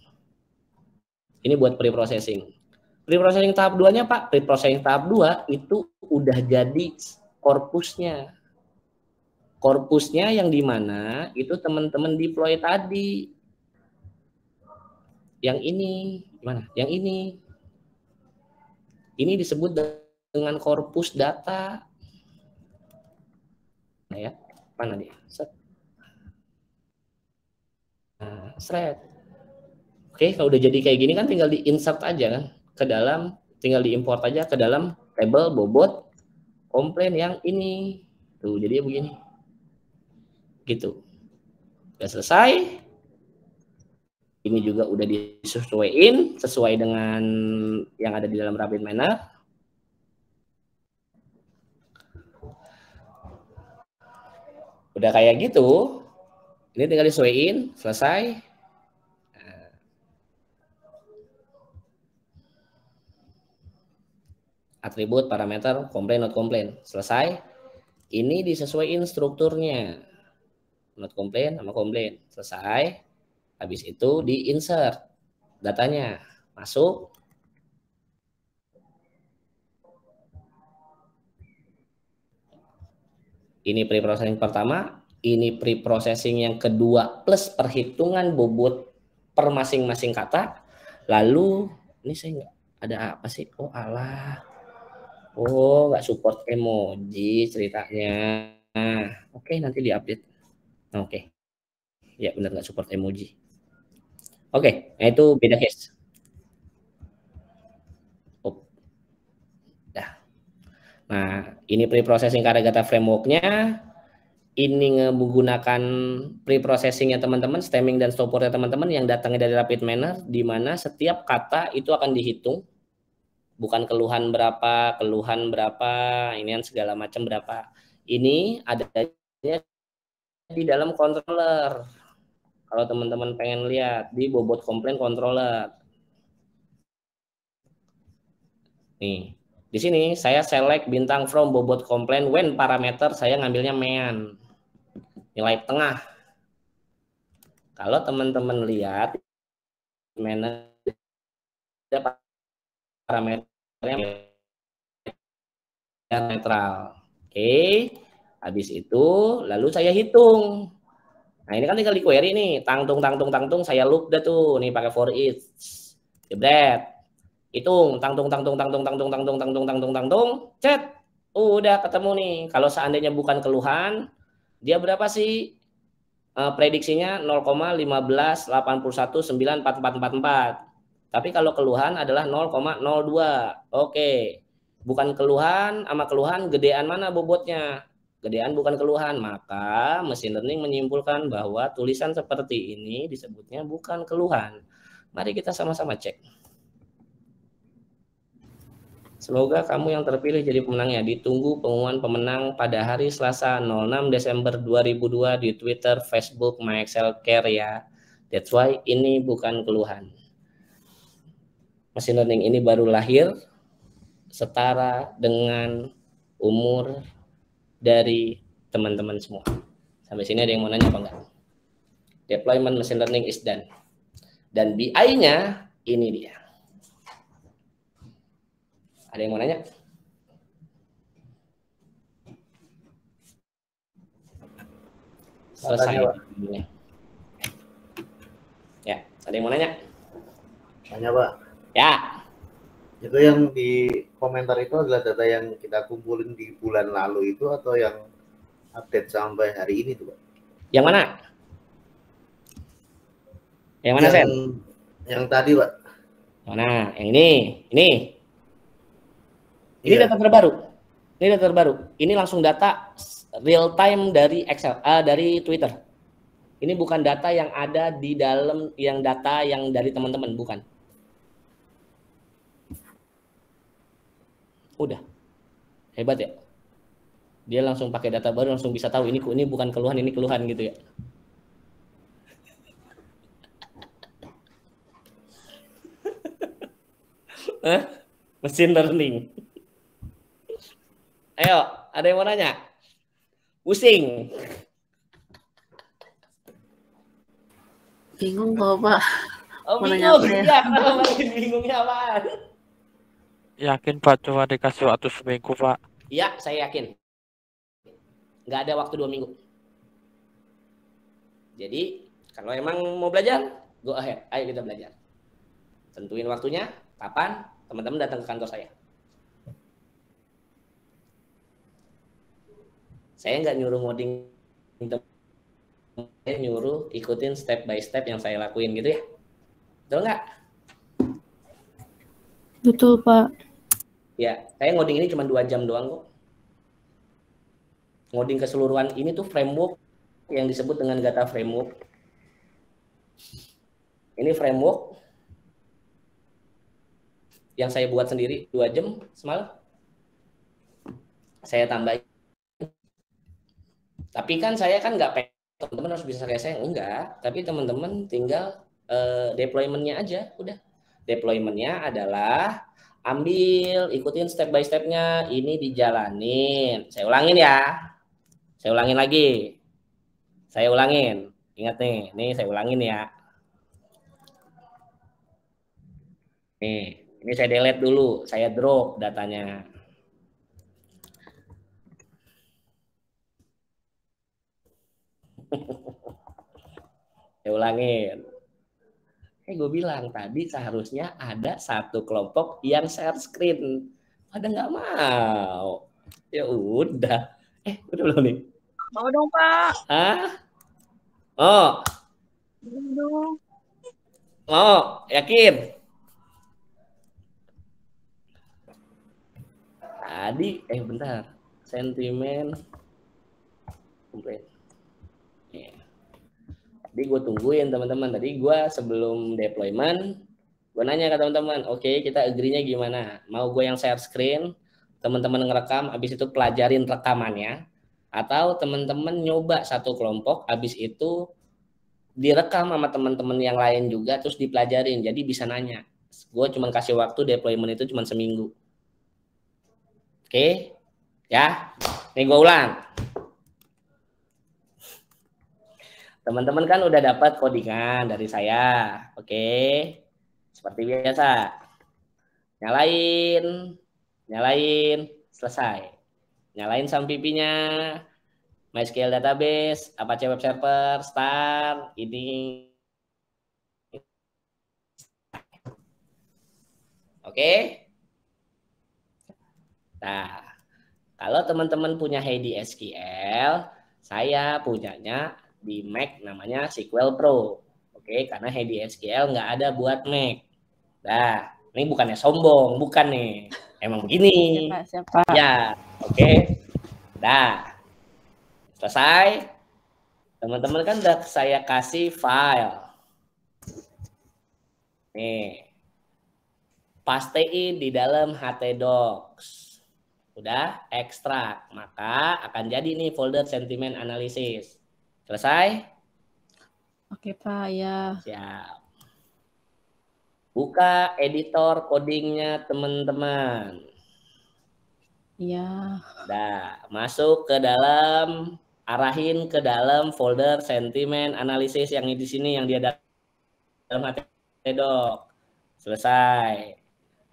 Ini buat pre-processing. Pre-processing tahap 2-nya Pak, pre-processing tahap 2 itu udah jadi korpusnya. Korpusnya yang dimana itu teman-teman deploy tadi. Yang ini, gimana? Yang ini. Ini disebut dengan korpus data. Nah ya, mana dia? Set. Nah, thread. Oke, kalau udah jadi kayak gini kan tinggal di-insert aja kan ke dalam, tinggal di-import aja ke dalam table bobot komplain yang ini. Tuh, jadi begini. Gitu. Udah selesai. Ini juga udah disesuaiin sesuai dengan yang ada di dalam Rapid Miner. Udah kayak gitu. Ini tinggal disesuaiin, selesai. Atribut, parameter, komplain, not komplain. Selesai. Ini disesuaiin strukturnya. Not komplain sama komplain. Selesai. Habis itu di-insert datanya. Masuk. Ini pre-processing pertama. Ini pre-processing yang kedua plus perhitungan bobot per masing-masing kata. Lalu, ini saya nggak ada apa sih? Oh alah. Oh, nggak support emoji ceritanya. Nah, oke, nanti diupdate. Oke. Ya, benar nggak support emoji. Oke, nah itu beda case. Oh. Dah. Nah, ini pre-processing Data Framework-nya. Ini menggunakan pre-processing-nya teman-teman, stemming dan stopword-nya teman-teman yang datangnya dari Rapid Miner, di mana setiap kata itu akan dihitung. Bukan keluhan berapa, ini kan segala macam berapa. Ini adanya di dalam controller. Kalau teman-teman pengen lihat di bobot komplain controller. Nih, di sini saya select bintang from bobot komplain when parameter saya ngambilnya mean. Nilai tengah. Kalau teman-teman lihat mana parameternya netral. Oke. Habis itu lalu saya hitung. Nah, ini kan tinggal di query nih, tangtung saya loop dah tuh, nih pakai for each. Jebret. Hitung tangtung, cet. Udah ketemu nih. Kalau seandainya bukan keluhan, dia berapa sih? Prediksinya 0,1581944444. Tapi kalau keluhan adalah 0,02. Oke. Bukan keluhan sama keluhan gedean mana bobotnya? Gedean bukan keluhan, maka mesin learning menyimpulkan bahwa tulisan seperti ini disebutnya bukan keluhan. Mari kita sama-sama cek. Semoga kamu yang terpilih jadi pemenangnya. Ditunggu pengumuman pemenang pada hari Selasa 06 Desember 2002 di Twitter, Facebook, MyExcelCare ya. That's why ini bukan keluhan. Mesin learning ini baru lahir setara dengan umur dari teman-teman semua. Sampai sini ada yang mau nanya apa enggak? Deployment machine learning is done. Dan BI-nya ini dia. Ada yang mau nanya? Selesai. Ya, ada yang mau nanya? Tanya Pak. Ya. Itu yang di komentar itu adalah data yang kita kumpulin di bulan lalu itu atau yang update sampai hari ini tuh Pak? Yang mana? Yang mana Sen? Yang tadi Pak. Mana? Yang ini. Ini data terbaru. Ini data terbaru. Ini langsung data real time dari Excel, dari Twitter. Ini bukan data yang ada di dalam data yang dari teman-teman, bukan. Udah. Hebat ya. Dia langsung pakai data baru, langsung bisa tahu ini bukan keluhan, ini keluhan gitu ya. Mesin learning. Ayo, ada yang mau nanya? Pusing. Bingung kok, Pak. Oh, Mau nanya bingung. apa ya? Ya, kenapa bingungnya apaan? Yakin Pak, cuma dikasih waktu seminggu Pak. Iya, saya yakin. Nggak ada waktu 2 minggu. Jadi, kalau emang mau belajar, go ahead. Ayo kita belajar. Tentuin waktunya, kapan, teman-teman datang ke kantor saya. Saya nggak nyuruh ngoding, saya nyuruh ikutin step by step yang saya lakuin gitu ya. Betul nggak? Betul, Pak. Ya, saya ngoding ini cuma 2 jam doang kok. Ngoding keseluruhan ini tuh framework yang disebut dengan Gata Framework. Ini framework yang saya buat sendiri 2 jam semalam. Saya tambahin. Tapi kan saya kan nggak pengen teman-teman harus bisa kayak saya, enggak. Tapi teman-teman tinggal deployment-nya aja, udah. Deployment-nya adalah ambil, ikutin step by step-nya, ini dijalanin. Saya ulangin ya. Saya ulangin lagi. Saya ulangin. Ingat nih saya ulangin ya. Nih, ini saya delete dulu, saya drop datanya. Saya ulangin. Gue bilang tadi seharusnya ada satu kelompok yang share screen. Pada nggak mau. Ya udah. Udah belum nih? Mau dong, Pak. Hah? Oh, Mau dong. mau, yakin? Tadi, bentar. Sentimen komplain. Jadi gue tungguin teman-teman. Tadi gue sebelum deployment, gue nanya ke teman-teman, oke, kita agree-nya gimana? Mau gue yang share screen, teman-teman ngerekam, habis itu pelajarin rekamannya, atau teman-teman nyoba satu kelompok, habis itu direkam sama teman-teman yang lain juga, terus dipelajarin, jadi bisa nanya. Gue cuma kasih waktu deployment itu cuma seminggu. Oke, ya. Nih gue ulang. Teman-teman kan udah dapat codingan dari saya. Oke. Seperti biasa. Nyalain, selesai. Nyalain sampipinya. MySQL database, Apache Web Server, start, ini. Oke. Nah, kalau teman-teman punya Heidi SQL, saya punyanya di Mac namanya SQL Pro. Oke, karena Heidi SQL nggak ada buat Mac. Nah, ini bukannya sombong, bukan nih. Emang begini. Siapa? Ya, oke. Dah. Selesai. Teman-teman kan udah saya kasih file. Nih. Pastein di dalam htdocs. Udah ekstrak, maka akan jadi nih folder sentimen analisis. Selesai? Oke, Pak, ya. Siap. Buka editor codingnya teman-teman. Ya. Nah, masuk ke dalam, arahin ke dalam folder sentimen analisis yang di sini yang dia dalam htdocs. Selesai.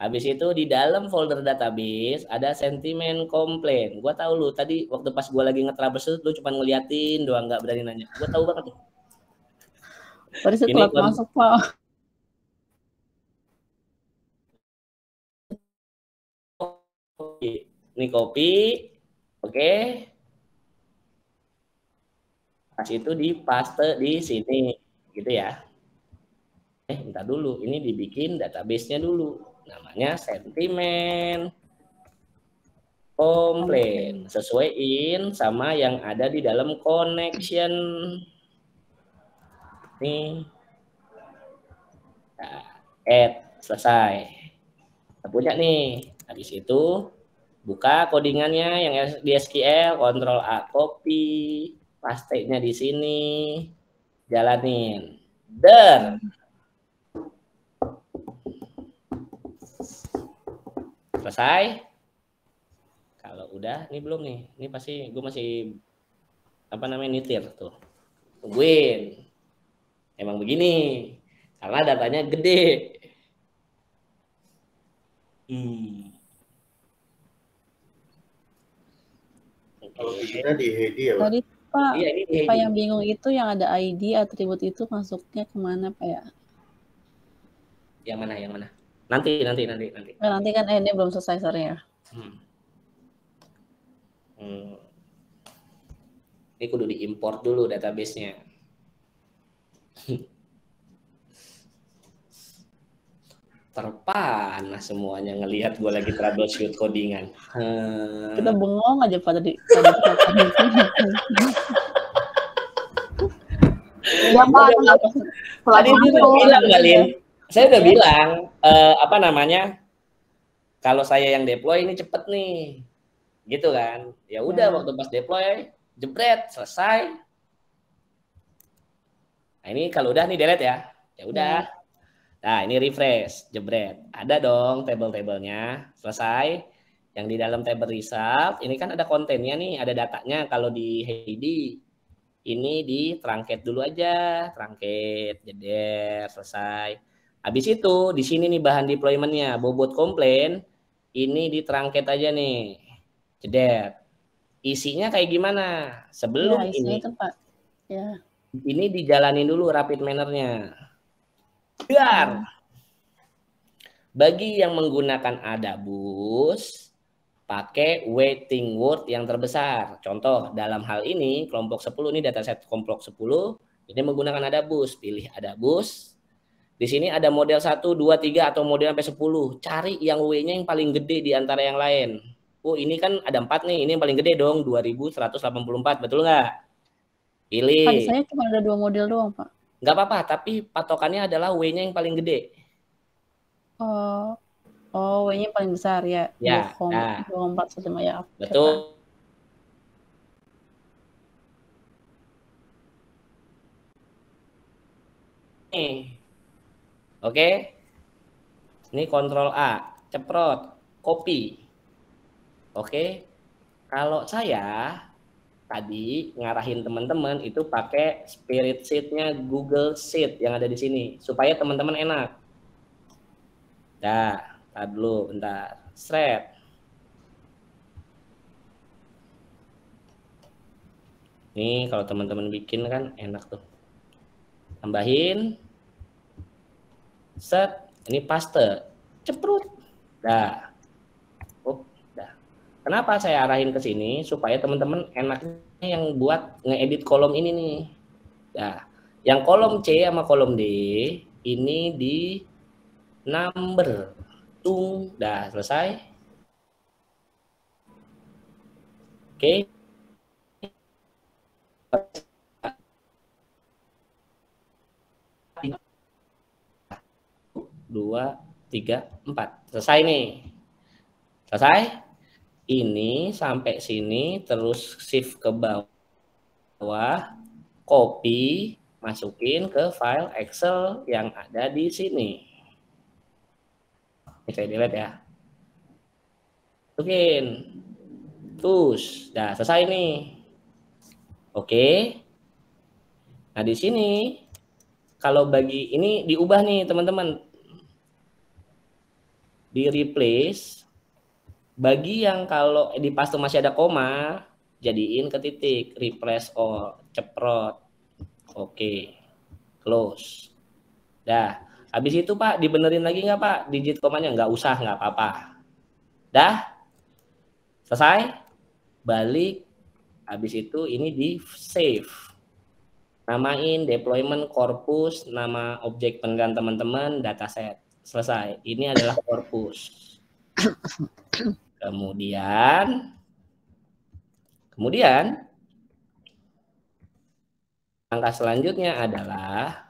Habis itu di dalam folder database ada sentimen komplain. Gua tahu lu tadi waktu pas gua lagi nge-troubleshoot lu cuma ngeliatin doang, nggak berani nanya. Gua tahu banget tuh. Baru setelah masuk, Pak. Ini kopi. Oke. Pas itu dipaste di sini gitu ya. Bentar dulu, ini dibikin database-nya dulu. Namanya sentimen komplain. Sesuaiin sama yang ada di dalam connection. Nih. Nah, add, selesai. Kita punya nih. Habis itu buka codingannya yang di SQL, Ctrl A copy, paste-nya di sini, jalanin. Selesai. Kalau udah, ini belum nih. Ini pasti gue masih nyetir tuh. Tungguin. Emang begini. Karena datanya gede. Kalau bikinnya di Heidi ya, Pak? Tadi Pak, Iya, ini Pak yang bingung itu yang ada ID atribut itu masuknya kemana Pak ya? Yang mana? Nanti. Nanti kan ini belum selesai sorry ya. Ini kudu diimport dulu database-nya. Terpanas semuanya ngelihat gue lagi troubleshoot codingan. Kita bengong aja pada di Iya Pak. Tadi udah bilang Galin. Saya udah bilang kalau saya yang deploy ini cepet nih. Gitu kan. Ya udah waktu pas deploy jebret selesai. Nah, ini kalau udah nih delete ya. Ya udah. Nah, ini refresh, jebret. Ada dong table-tablenya, selesai. Yang di dalam table result, ini kan ada kontennya nih, ada datanya. Kalau di Heidi, ini di truncat dulu aja, truncat, jeder, selesai. Habis itu, di sini nih bahan deployment-nya, bobot komplain, ini di truncat aja nih, jeder. Isinya kayak gimana? Sebelum ini, itu, Pak. Ya. Ini dijalanin dulu rapid manner-nya. Biar bagi yang menggunakan Adabus pakai waiting word yang terbesar. Contoh dalam hal ini kelompok 10 ini dataset kelompok 10 ini menggunakan Adabus. Pilih Adabus. Di sini ada model 1, 2, 3 atau model sampai 10. Cari yang W-nya yang paling gede di antara yang lain. Oh, ini kan ada 4 nih. Ini yang paling gede dong 2184. Betul nggak? Pilih. Pak, saya cuma ada 2 model doang, Pak. Nggak apa-apa, tapi patokannya adalah W-nya yang paling gede. W-nya paling besar ya. Ya, 2415 ya. Betul. Oke. Ini Ctrl A, ceprot, copy. Oke. Kalau saya tadi ngarahin teman-teman itu pakai Spirit Sheet-nya Google Sheet yang ada di sini supaya teman-teman enak. Dah, tar dulu bentar. Shred. Nih kalau teman-teman bikin kan enak tuh. Tambahin. Set, ini paste. Ceprut. Dah. Kenapa saya arahin ke sini? Supaya teman-teman enaknya yang buat ngeedit kolom ini nih. Nah, yang kolom C sama kolom D ini di number. Tung, dah selesai. Oke. 2, 3, 4. Selesai nih. Selesai? Ini sampai sini terus shift ke bawah, copy, masukin ke file Excel yang ada di sini. Ini saya delete ya. Masukin. Terus, dah selesai nih. Oke. Nah, di sini kalau bagi ini diubah nih, teman-teman. Di replace. Bagi yang kalau di paste masih ada koma, jadiin ke titik, replace all, ceprot. Oke. Close. Dah. Habis itu Pak, dibenerin lagi nggak Pak? Digit komanya nggak usah, nggak apa-apa. Dah. Selesai. Balik. Habis itu ini di save. Namain deployment corpus, nama objek pengganti teman-teman, dataset. Selesai. Ini adalah corpus. Kemudian langkah selanjutnya adalah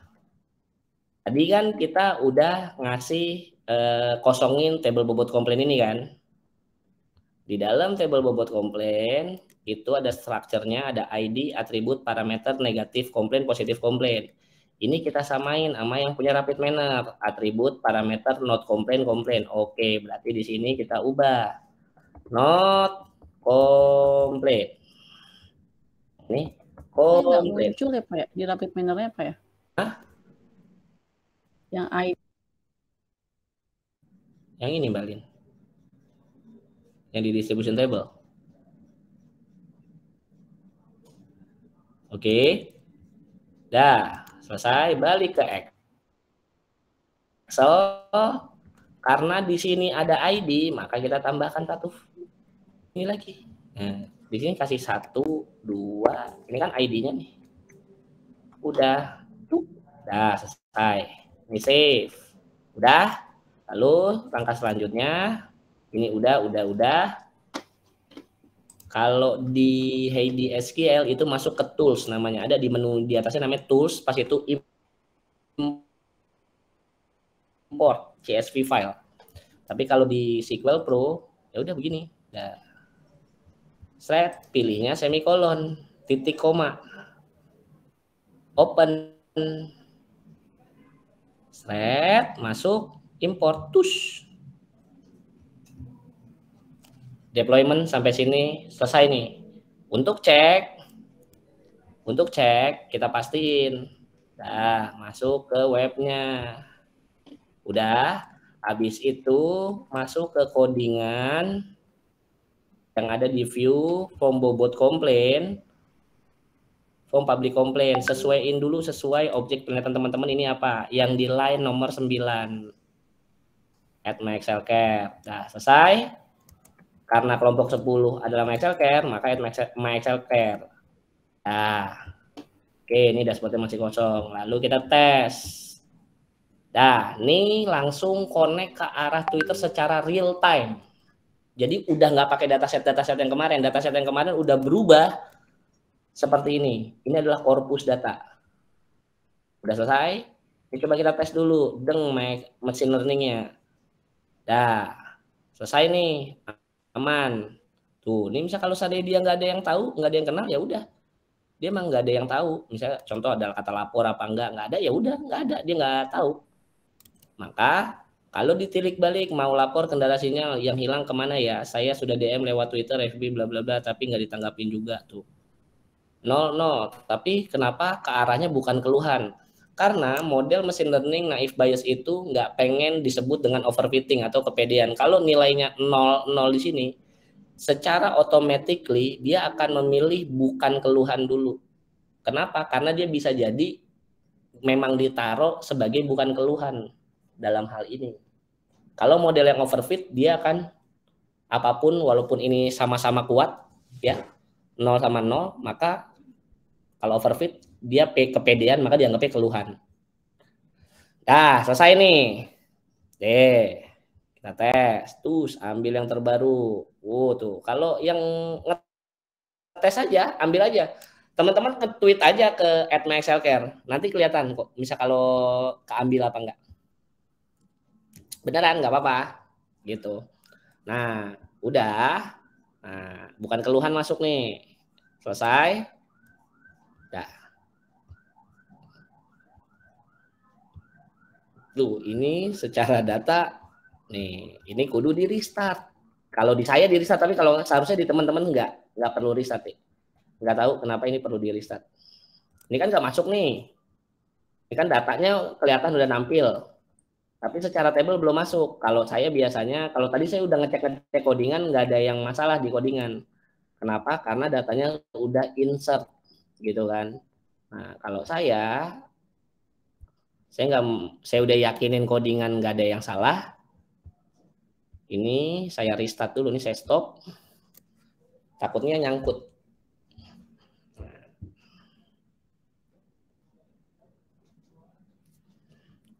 tadi kan kita udah ngasih kosongin tabel bobot komplain ini kan. Di dalam tabel bobot komplain itu ada strukturnya, ada ID, atribut, parameter, negatif komplain, positif komplain. Ini kita samain sama yang punya rapid manner, atribut, parameter, not komplain, komplain. Oke, berarti di sini kita ubah not komplain. Ini Nggak komplain. muncul ya Pak ya? Di rapid manner-nya Pak ya? Hah? Yang ID. Yang ini Mbak Lin. Yang di distribution table. Oke. Dah, selesai. Balik ke Excel. Karena di sini ada ID, maka kita tambahkan satu ini lagi. Nah, di sini kasih 1, 2. Ini kan ID-nya nih. Udah. Udah selesai. Ini save. Udah. Lalu langkah selanjutnya ini udah. Kalau di Heidi SQL itu masuk ke tools namanya. Ada di menu di atasnya namanya tools, pas itu import CSV file. Tapi kalau di SQL Pro ya udah begini. Nah, pilihnya semikolon, titik koma, open, masuk, import, tush. Deployment sampai sini selesai nih. Untuk cek kita pastiin. Nah, masuk ke webnya. Udah, habis itu masuk ke codingan yang ada di view form bobot komplain, form public complaint. Sesuaiin dulu sesuai objek penelitian teman-teman ini apa? Yang di line nomor 9. Add my Excel care. Nah, selesai. Karena kelompok 10 adalah my Excel care, maka add my Excel care. Nah, oke, ini dashboardnya masih kosong. Lalu kita tes. Nah, ini langsung connect ke arah Twitter secara real time. Jadi udah nggak pakai dataset yang kemarin. Dataset yang kemarin udah berubah seperti ini. Ini adalah korpus data. Udah selesai. Ini coba kita tes dulu. Machine learning-nya. Nah, selesai nih. Aman. Tuh, ini misalnya kalau seandainya dia nggak ada yang tahu, nggak ada yang kenal, ya udah. Dia emang nggak ada yang tahu. Misalnya contoh ada kata lapor apa nggak ada, ya udah nggak ada, dia nggak tahu. Maka kalau ditilik balik mau lapor kendala sinyal yang hilang kemana ya, saya sudah DM lewat Twitter, FB, bla bla bla, tapi nggak ditanggapin juga tuh. 0. Tapi kenapa ke arahnya bukan keluhan? Karena model machine learning naif bias itu nggak pengen disebut dengan overfitting atau kepedean. Kalau nilainya 0 di sini, secara automatically dia akan memilih bukan keluhan dulu. Kenapa? Karena dia bisa jadi memang ditaruh sebagai bukan keluhan dalam hal ini. Kalau model yang overfit, dia akan apapun walaupun ini sama-sama kuat, ya 0 sama 0, maka kalau overfit dia kepedean, maka dianggapnya keluhan. Nah, selesai nih. Kita tes. Terus ambil yang terbaru. Tuh. Kalau yang ngetes aja, ambil aja. Teman-teman nge-tweet aja ke @myexcelcare. Nanti kelihatan kok. Misal kalau keambil apa enggak. Beneran nggak apa-apa. Gitu. Nah, udah. Nah, bukan keluhan masuk nih. Selesai. Dah. Tuh, ini secara data nih, ini kudu di restart. Kalau di saya di restart, tapi kalau seharusnya di teman-teman nggak perlu restart nih. Nggak tahu kenapa ini perlu di restart. Ini kan nggak masuk nih. Ini kan datanya kelihatan udah nampil. Tapi secara table belum masuk. Kalau saya biasanya, kalau tadi saya udah ngecek codingan, nggak ada yang masalah di codingan. Kenapa? Karena datanya udah insert gitu kan. Nah, kalau saya udah yakinin codingan nggak ada yang salah. Ini saya restart dulu, ini saya stop. Takutnya nyangkut.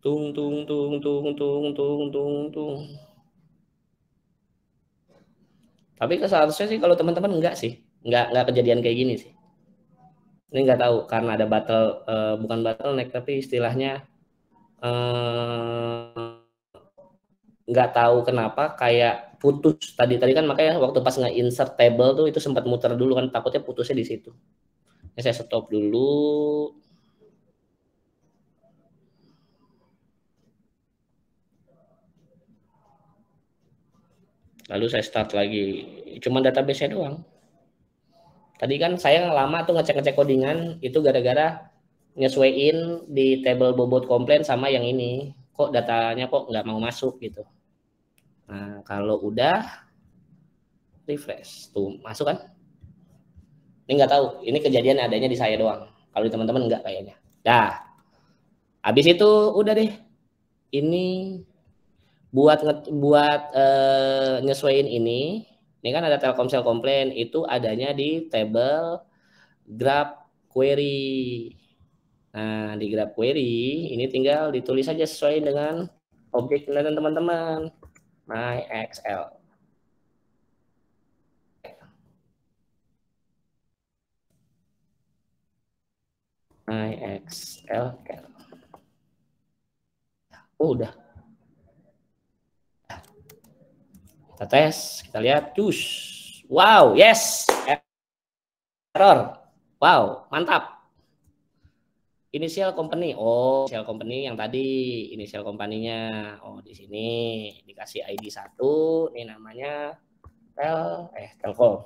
Tung. Tapi seharusnya sih kalau teman-teman enggak sih, enggak kejadian kayak gini sih. Ini nggak tahu karena ada bukan bottleneck tapi istilahnya nggak tahu kenapa kayak putus tadi kan, makanya waktu pas nge-insert table tuh itu sempat muter dulu kan, takutnya putusnya di situ. Ini saya stop dulu. Lalu saya start lagi. Cuman database-nya doang. Tadi kan saya lama tuh ngecek codingan itu gara-gara nyesuaiin di table bobot komplain sama yang ini. Kok datanya kok nggak mau masuk gitu. Nah, kalau udah refresh tuh masuk kan? Ini nggak tahu. Ini kejadian adanya di saya doang. Kalau di teman-teman nggak kayaknya. Dah. Habis itu udah deh. Ini buat nyesuaiin ini kan ada Telkomsel komplain itu adanya di table grab query. Nah, di grab query ini tinggal ditulis saja sesuai dengan objek kelihatan teman-teman. MyXL. MyXL. Oh, udah. Kita tes, kita lihat, cus. Wow, yes. Error. Wow, mantap. Inisial company. Oh, inisial company yang tadi, inisial company-nya. Oh, di sini dikasih ID 1, ini namanya Telkom.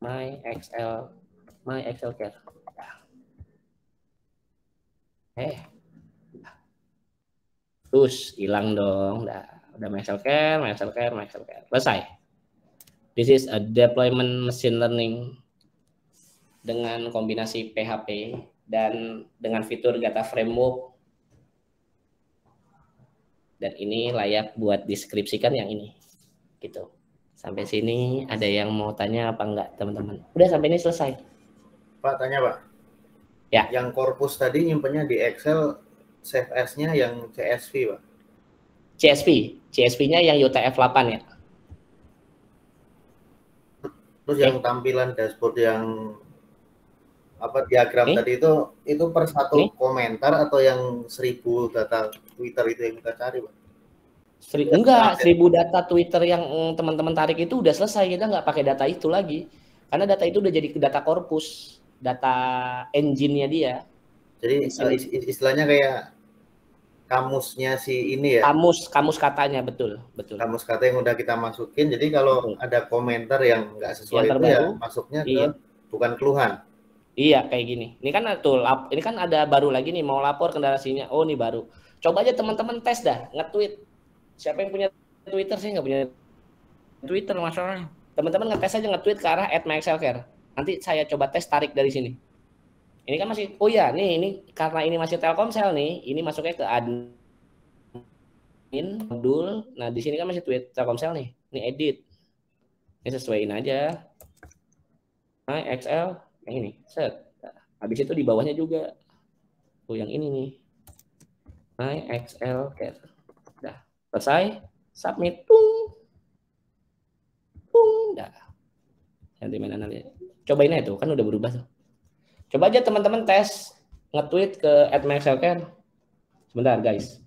MyXL Care. Terus hilang dong. Udah MyXL Care. Selesai. This is a deployment machine learning dengan kombinasi PHP dan dengan fitur data framework. Dan ini layak buat deskripsikan yang ini. Gitu. Sampai sini ada yang mau tanya apa enggak, teman-teman? Udah sampai ini selesai. Pak, tanya Pak. Ya. Yang korpus tadi nyimpennya di Excel, save as-nya yang CSV, Pak. CSV-nya yang UTF-8 ya. Terus yang tampilan dashboard yang diagram tadi itu per satu komentar atau yang 1000 data Twitter itu yang kita cari, Pak? Enggak, 1000 data Twitter yang teman-teman tarik itu udah selesai, kita nggak pakai data itu lagi. Karena data itu udah jadi data korpus, data engine-nya dia. Jadi istilahnya kayak kamusnya si ini ya. Kamus katanya, betul. Kamus kata yang udah kita masukin. Jadi kalau ada komentar yang nggak sesuai itu ya masuknya ke bukan keluhan. Iya, kayak gini. Ini kan ini kan ada baru lagi nih, mau lapor kendalasinya. Oh, ini baru. Coba aja teman-teman tes dah, nge-tweet. Siapa yang punya Twitter? Saya nggak punya Twitter masalahnya. Teman-teman ngetes aja nge-tweet ke arah @myxlcare. Nanti saya coba tes tarik dari sini. Ini kan masih, oh ya, ini karena ini masih Telkomsel nih, ini masuknya ke admin modul. Nah, di sini kan masih tweet Telkomsel nih. Ini edit. Ini sesuaiin aja. MyXL yang ini. Set. Habis itu di bawahnya juga. Oh, yang ini nih. MyXL care. Udah. Selesai. Submit. Tung. Dah. Sentimen analis. Cobain aja tuh, kan udah berubah tuh. Coba aja teman-teman tes nge-tweet ke @myxlcare. Sebentar, guys.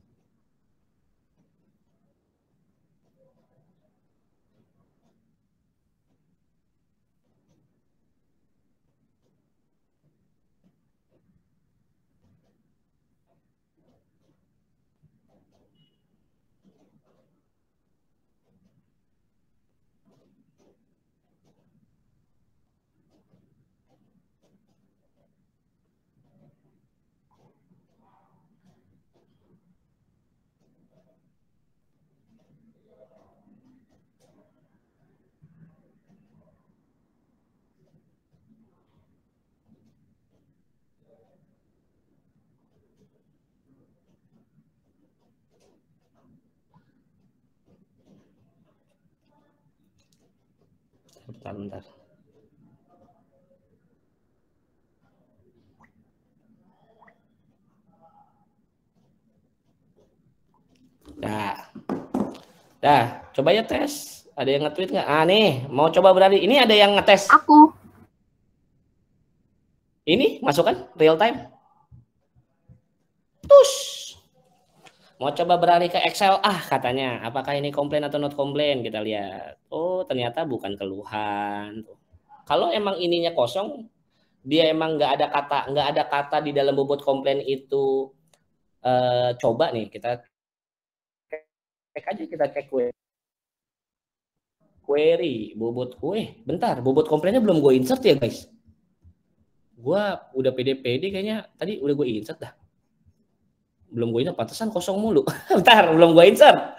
Bentar. Nah, Dah, coba ya tes. Ada yang nge-tweet nggak? Ah nih, mau coba beralih. Ini ada yang ngetes. Aku. Ini masuk kan real time. Tus. Mau coba beralih ke Excel. Ah katanya, apakah ini komplain atau not komplain? Kita lihat. Oh ternyata bukan keluhan. Kalau emang ininya kosong, dia emang nggak ada kata di dalam bobot komplain itu. Coba nih kita cek aja, kita cek query bobot bentar, bobot komplainnya belum gue insert ya guys. Gue udah pede kayaknya tadi udah gue insert dah. Belum gue insert, pantesan kosong mulu. Bentar, belum gue insert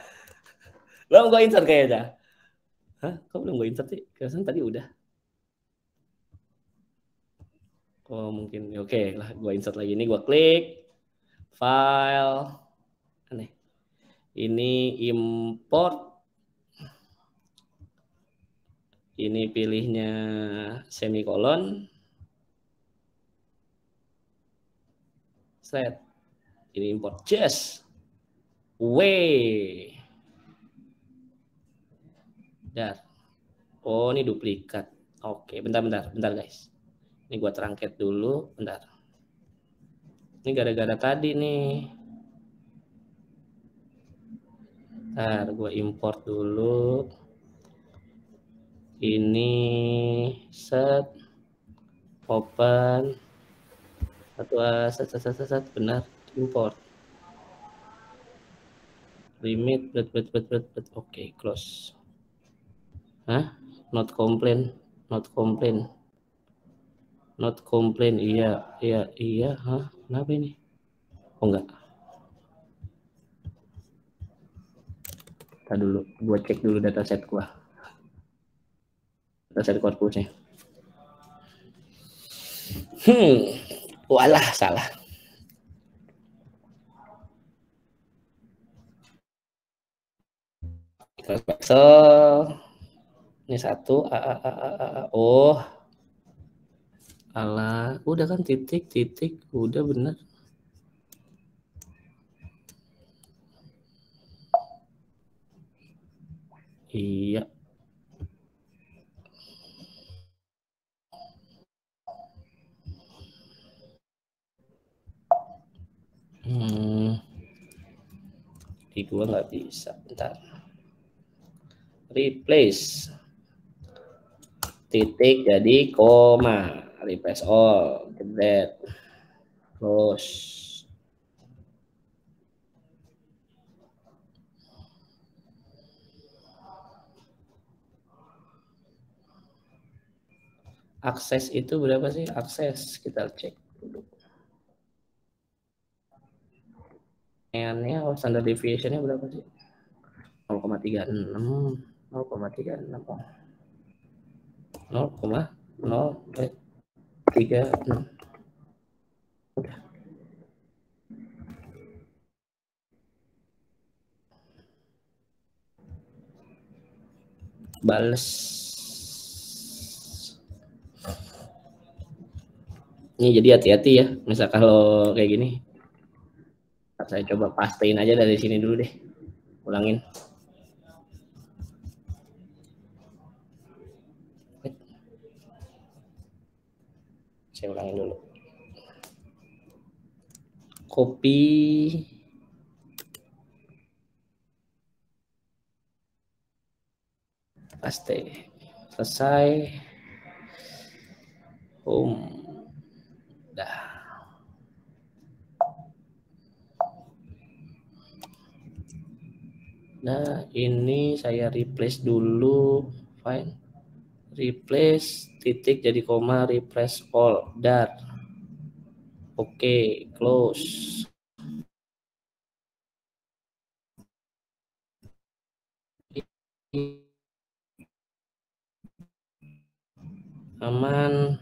kayaknya. Hah, kok belum gue insert sih? Kayaknya tadi udah. Oh mungkin, oke lah, gue insert lagi. Ini gue klik file, aneh. Ini import. Ini pilihnya semikolon. Set. Ini import just. Dar. Oh ini duplikat. Oke, bentar guys. Ini gua terangket dulu, bentar. Ini gara-gara tadi nih. Bentar, gua import dulu. Ini set open set benar import limit oke close. Hah? Not complain iya hah kenapa ini? Oh enggak, kita dulu gua cek dulu dataset gua. Dataset corpusnya. Walah salah. Pixel ini satu oh alah udah kan titik udah bener. Iya. Di gua nggak bisa, bentar. Replace titik jadi koma, replace all, delete, close. Akses itu berapa sih? Akses kita cek dulu. Nya standard deviation-nya berapa sih? 0,36 0,036 udah. Bales ini, jadi hati-hati ya misal kalau kayak gini. Saya coba pastiin aja dari sini dulu deh, ulangin. Saya ulangin dulu. Copy. Paste. Selesai. Home. Dah. Nah, ini saya replace dulu. Fine. Replace titik jadi koma, replace all, dar. Oke, close. Aman.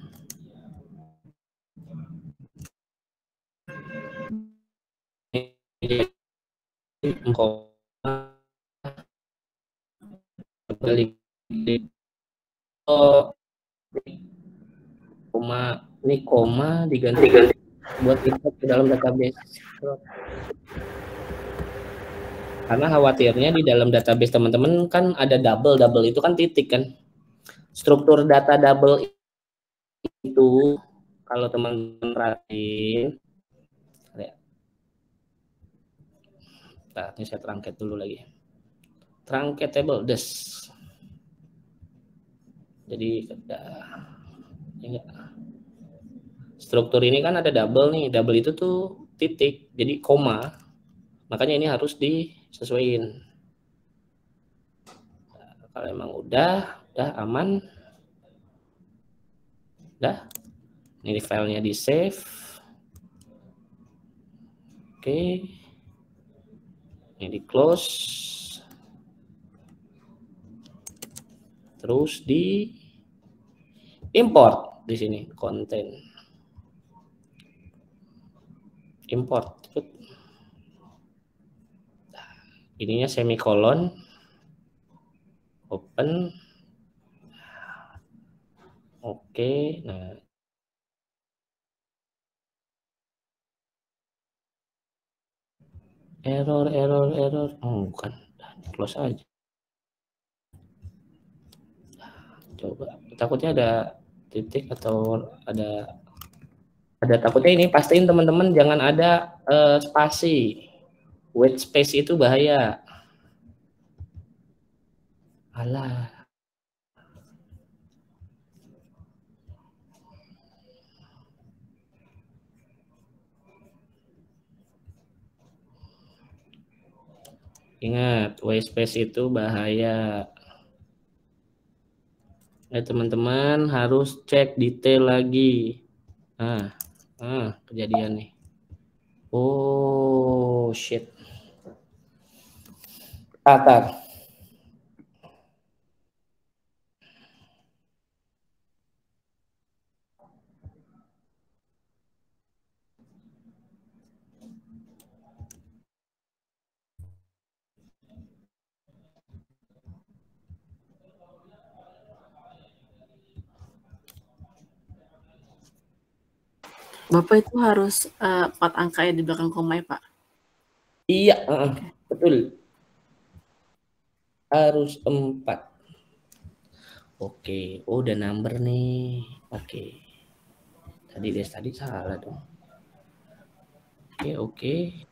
Koma, ini koma diganti buat import ke dalam database. Karena khawatirnya di dalam database teman-teman kan ada double itu kan titik kan. Struktur data double itu kalau teman-teman perhatiin, ini saya truncat dulu lagi. Truncat table des. Jadi struktur ini kan ada double nih. Double itu tuh titik, jadi koma. Makanya ini harus disesuaikan. Kalau emang udah aman, udah. Ini filenya di save. Oke. Ini di close. Terus di import di sini konten. Import. Ininya semikolon. Open. Oke, nah error. Oh, bukan. Close aja. Coba. Takutnya ada titik atau ada takutnya ini pastiin teman-teman jangan ada spasi. White space itu bahaya. Alah. Ingat, white space itu bahaya. Teman-teman harus cek detail lagi. Kejadian nih. Oh, shit. Tar. Bapak itu harus 4 angka ya di belakang koma ya, Pak? Iya, betul. Harus 4. Oke, udah number nih. Oke. Tadi salah dong. Oke.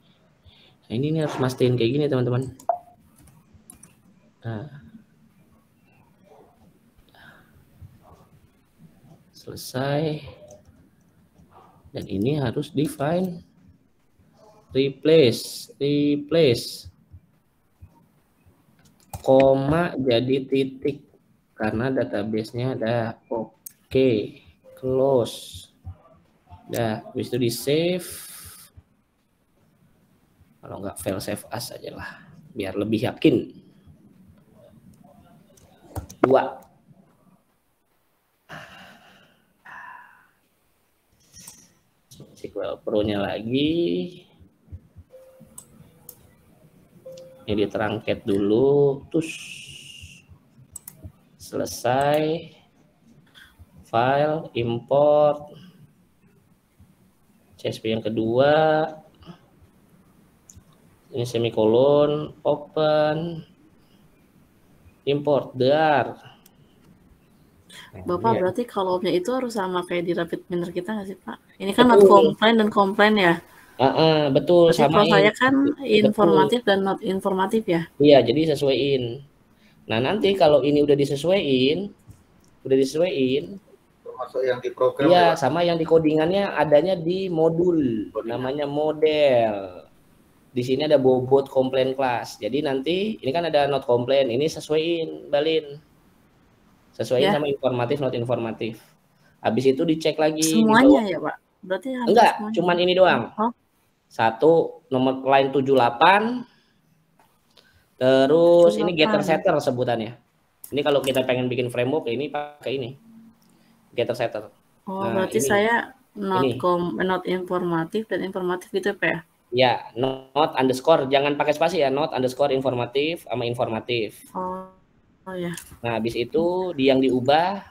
Nah, ini harus mastiin kayak gini, teman-teman. Nah. Selesai. Dan ini harus define replace koma jadi titik karena database-nya ada. Oke, close. Udah, habis itu di save. Kalau nggak file save as aja lah biar lebih yakin. 2. SQL Pro-nya lagi. Ini diterangket dulu, terus selesai. File, import. CSV yang kedua. Ini semikolon, open. Import, dar. Bapak berarti kolomnya itu harus sama kayak di rapid miner kita nggak sih, Pak? Ini kan not complain dan complain ya? Betul. Berarti kalau saya kan informatif dan not informatif ya? Iya, jadi sesuaiin. Nah, nanti kalau ini udah disesuaiin, termasuk yang di program. Iya, sama yang di codingannya adanya di modul, namanya model. Di sini ada bobot komplain class. Jadi nanti ini kan ada not complain, ini sesuaiin, Balin. Sesuaiin sama informatif, not informatif. Habis itu dicek lagi. Semuanya ya, Pak? Berarti enggak, semuanya. Cuman ini doang. Satu, nomor line 78. Terus 78. Ini getter setter sebutannya. Ini kalau kita pengen bikin framework, ini pakai ini. Getter setter. Oh, nah, berarti ini, saya not informatif dan informatif gitu Pak ya? Ya, not underscore. Jangan pakai spasi ya. Not underscore informatif sama informatif. Oh ya. Nah, habis itu yang diubah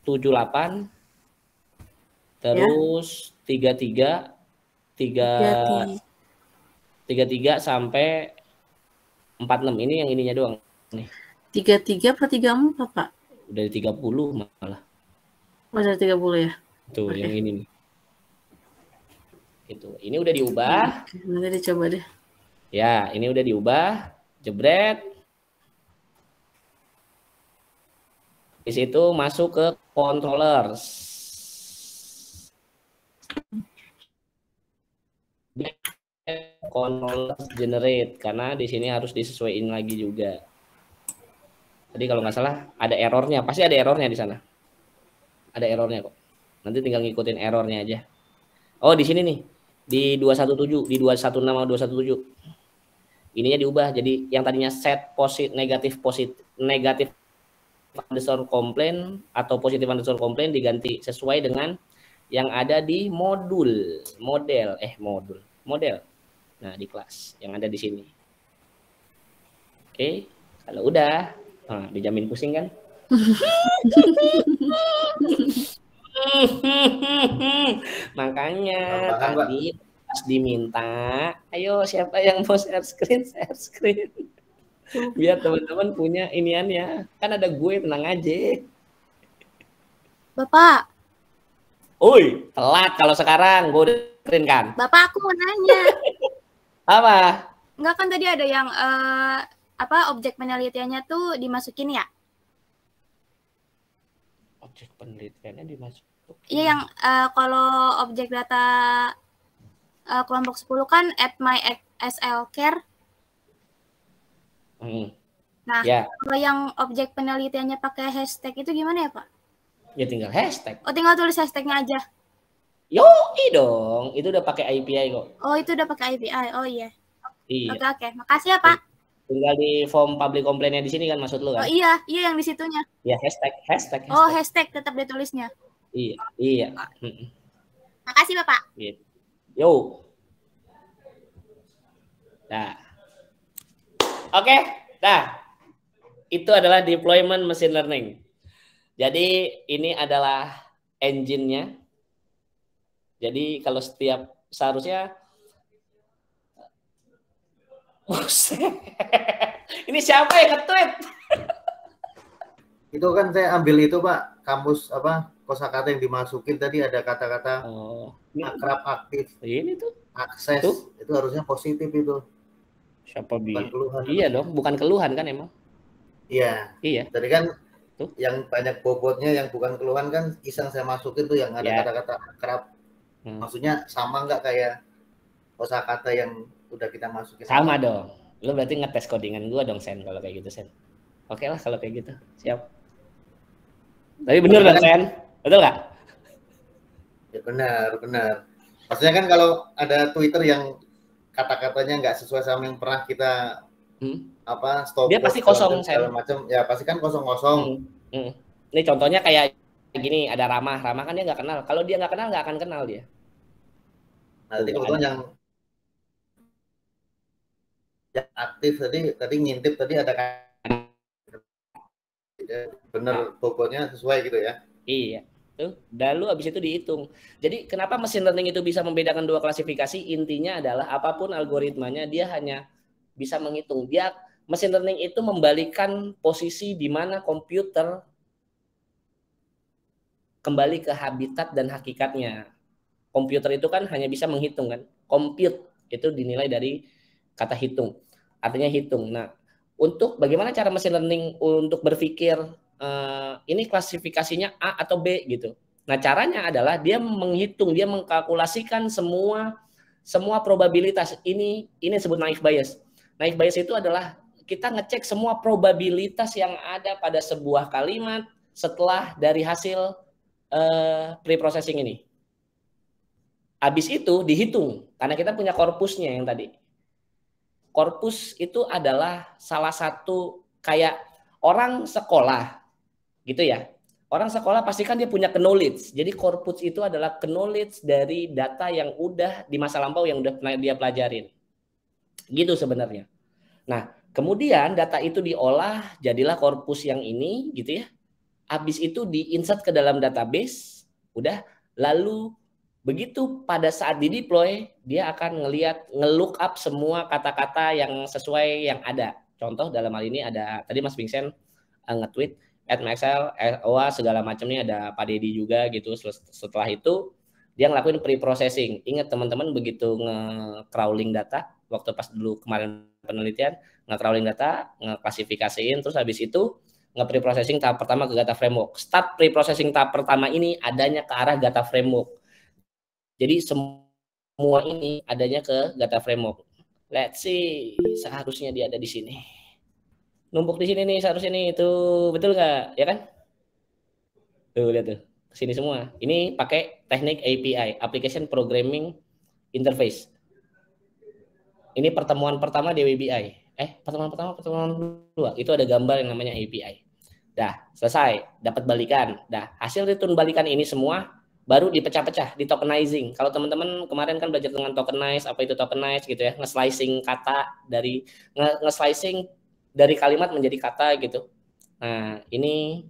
78 terus 33 sampai 46 ini yang ininya doang. 33 per 34, Pak? Udah di 30 malah. Oh, dari 30 ya? Tuh, Oke. yang ini nih. Itu. Ini udah diubah. Oke, nanti dicoba deh. Ya, ini udah diubah. Jebret. Di situ masuk ke controllers. Controllers generate karena di sini harus disesuaikan lagi juga. Tadi kalau nggak salah ada errornya, pasti ada errornya di sana. Ada errornya kok. Nanti tinggal ngikutin errornya aja. Oh, di sini nih. Di 217, di 216 sama 217. Ininya diubah jadi yang tadinya set negatif underscore complaint atau positif underscore complaint diganti sesuai dengan yang ada di model. Nah, di kelas yang ada di sini. Oke, kalau udah, nah, dijamin pusing kan? Makanya tadi pas diminta, ayo siapa yang mau share screen. Biar teman-teman punya iniannya. Kan ada gue, tenang aja. Bapak, Oi, telat kalau sekarang. Gue udah screen kan. Bapak aku mau nanya. Apa? Enggak kan tadi ada yang objek penelitiannya tuh dimasukin ya? Objek penelitiannya dimasukin. Iya yang kalau objek data kelompok 10 kan @mySLCare. Nah, ya. kalau yang objek penelitiannya pakai hashtag itu gimana ya, Pak? Ya tinggal hashtag. Oh, tinggal tulis hashtagnya aja. Yoi dong, itu udah pakai API kok. Oh, itu udah pakai API. Oh iya. Iya. Oke. Makasih ya, Pak. Tinggal di form public complaint-nya di sini kan maksud lu kan? Oh iya yang di situnya. Ya hashtag. Oh, hashtag tetap ditulisnya. Iya. Makasih, Bapak. Gitu. Yo. Nah. Oke, dah. Itu adalah deployment machine learning. Jadi ini adalah engine-nya. Jadi kalau seharusnya ini siapa yang nge-tweet? Itu kan saya ambil itu Pak, kamus kosakata yang dimasukin tadi ada kata-kata akrab, aktif, ini tuh akses, itu harusnya positif itu. Siapa iya dong, bukan keluhan kan emang? Iya. Tadi kan tuh yang banyak bobotnya yang bukan keluhan kan iseng saya masukin tuh yang ada kata-kata akrab. Maksudnya sama nggak kayak kosakata yang udah kita masukin? Sama dong. Lo berarti ngetes codingan gua dong, Sen, kalau kayak gitu, Sen. Oke lah kalau kayak gitu. Siap. Tapi bener kan, Sen? Betul nggak? Ya benar. Maksudnya kan kalau ada Twitter yang kata-katanya nggak sesuai sama yang pernah kita stop, dia pasti kosong, segala macam, ya pasti kan kosong. Ini contohnya kayak gini, ada Ramah kan dia nggak kenal. Kalau dia nggak kenal nggak akan kenal dia. Nah, tadi kebetulan yang aktif tadi ngintip tadi ada bener bobotnya sesuai gitu ya. Iya. Tuh, lalu habis itu dihitung. Jadi kenapa machine learning itu bisa membedakan dua klasifikasi? Intinya adalah apapun algoritmanya dia hanya bisa menghitung. Machine learning itu membalikan posisi di mana komputer kembali ke habitat dan hakikatnya. Komputer itu kan hanya bisa menghitung kan. Compute itu dinilai dari kata hitung. Artinya hitung. Nah, untuk bagaimana cara machine learning untuk berpikir ini klasifikasinya A atau B gitu. Nah, caranya adalah dia menghitung, dia mengkalkulasikan semua probabilitas. Ini disebut naive Bayes. Naive Bayes itu adalah kita ngecek semua probabilitas yang ada pada sebuah kalimat setelah dari hasil pre-processing ini. Habis itu dihitung karena kita punya korpusnya yang tadi. Korpus itu adalah salah satu kayak orang sekolah gitu ya. Orang sekolah pasti kan dia punya knowledge. Jadi korpus itu adalah knowledge dari data yang udah di masa lampau yang udah dia pelajarin. Gitu sebenarnya. Nah, kemudian data itu diolah jadilah korpus yang ini gitu ya. Habis itu di-insert ke dalam database, udah, lalu begitu pada saat di-deploy dia akan nge-look up semua kata-kata yang sesuai yang ada. Contoh dalam hal ini ada tadi Mas Vincent nge-tweet @maxl, OA segala macamnya, ada Pak Dedi juga gitu. Setelah itu dia ngelakuin pre-processing. Ingat teman-teman, begitu nge-crawling data waktu pas dulu kemarin penelitian, nge-crawling data, nge-klasifikasiin, terus habis itu nge-pre-processing tahap pertama ke data framework. Start pre-processing tahap pertama ini adanya ke arah data framework. Jadi semua ini adanya ke data framework. Let's see, seharusnya dia ada di sini. Numpuk di sini nih seharusnya nih, itu betul nggak? Ya kan? Tuh lihat tuh, sini semua. Ini pakai teknik API, Application Programming Interface. Ini pertemuan pertama di WBI. Pertemuan pertama, pertemuan kedua. Itu ada gambar yang namanya API. Dah, selesai. Dapat balikan. Dah, hasil return balikan ini semua baru dipecah-pecah, di tokenizing. Kalau teman-teman kemarin kan belajar dengan tokenize, apa itu tokenize gitu ya, nge-slicing kata dari nge-slicing dari kalimat menjadi kata gitu. Nah, ini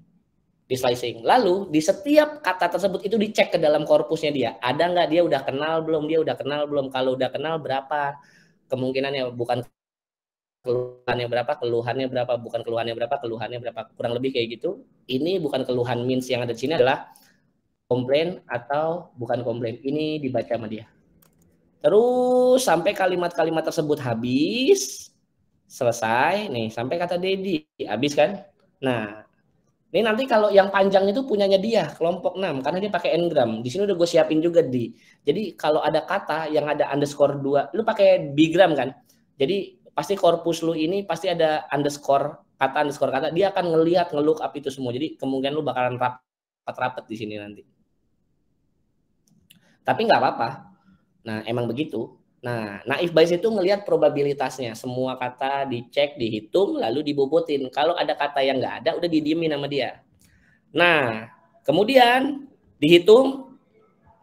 di slicing. Lalu di setiap kata tersebut itu dicek ke dalam korpusnya dia. Ada nggak dia udah kenal belum? Dia udah kenal belum? Kalau udah kenal berapa? Kemungkinannya bukan keluhannya berapa, keluhannya berapa, bukan keluhannya berapa, keluhannya berapa. Kurang lebih kayak gitu. Ini bukan keluhan means yang ada di sini adalah komplain atau bukan komplain. Ini dibaca sama dia. Terus sampai kalimat-kalimat tersebut habis, selesai. Nih, sampai kata Dedi, habis kan? Nah, ini nanti kalau yang panjang itu punyanya dia, kelompok 6, karena dia pakai n-gram. Di sini udah gue siapin juga di. Jadi kalau ada kata yang ada underscore 2, lu pakai bigram kan? Jadi pasti korpus lu ini pasti ada underscore kata, dia akan ngelihat, nge-look up itu semua. Jadi kemungkinan lu bakalan rapat-rapat di sini nanti. Tapi nggak apa-apa. Nah, emang begitu. Nah, naif Bayes itu ngelihat probabilitasnya. Semua kata dicek, dihitung, lalu dibobotin. Kalau ada kata yang nggak ada, udah didiemin sama dia. Nah, kemudian dihitung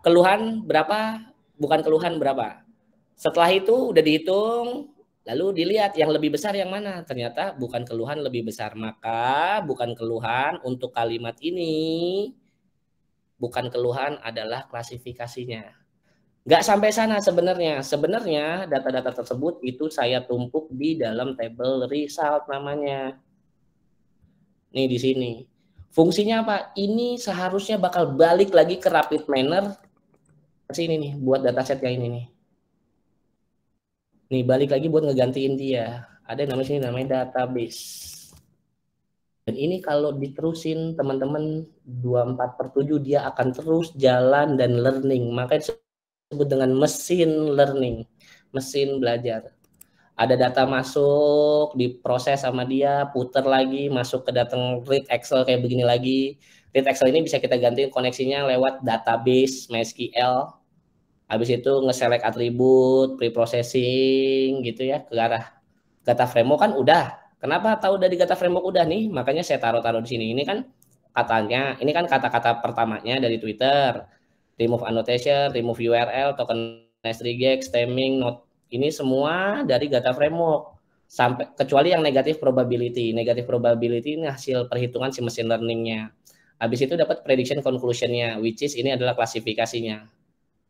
keluhan berapa, bukan keluhan berapa. Setelah itu udah dihitung, lalu dilihat yang lebih besar yang mana. Ternyata bukan keluhan lebih besar. Maka bukan keluhan untuk kalimat ini. Bukan keluhan adalah klasifikasinya. Nggak sampai sana sebenarnya. Sebenarnya data-data tersebut itu saya tumpuk di dalam table result namanya. Nih di sini. Fungsinya apa? Ini seharusnya bakal balik lagi ke rapid manner. Sini nih, buat dataset yang ini nih. Nih balik lagi buat ngegantiin dia. Ada yang namanya sini namanya database. Dan ini kalau diterusin teman-teman 24/7 dia akan terus jalan dan learning. Makanya disebut dengan mesin learning, mesin belajar. Ada data masuk, diproses sama dia, puter lagi, masuk ke datang read Excel kayak begini lagi. Read Excel ini bisa kita gantiin koneksinya lewat database MySQL. Habis itu nge-select atribut, pre-processing gitu ya, ke arah data framework kan udah. Kenapa tahu dari data framework udah nih? Makanya saya taruh di sini. Ini kan katanya, ini kan kata-kata pertamanya dari Twitter. Remove annotation, remove URL, tokenize regex, stemming, note. Ini semua dari data framework. Sampai kecuali yang negative probability. Negative probability ini hasil perhitungan si machine learning-nya. Habis itu dapat prediction conclusion-nya, which is ini adalah klasifikasinya.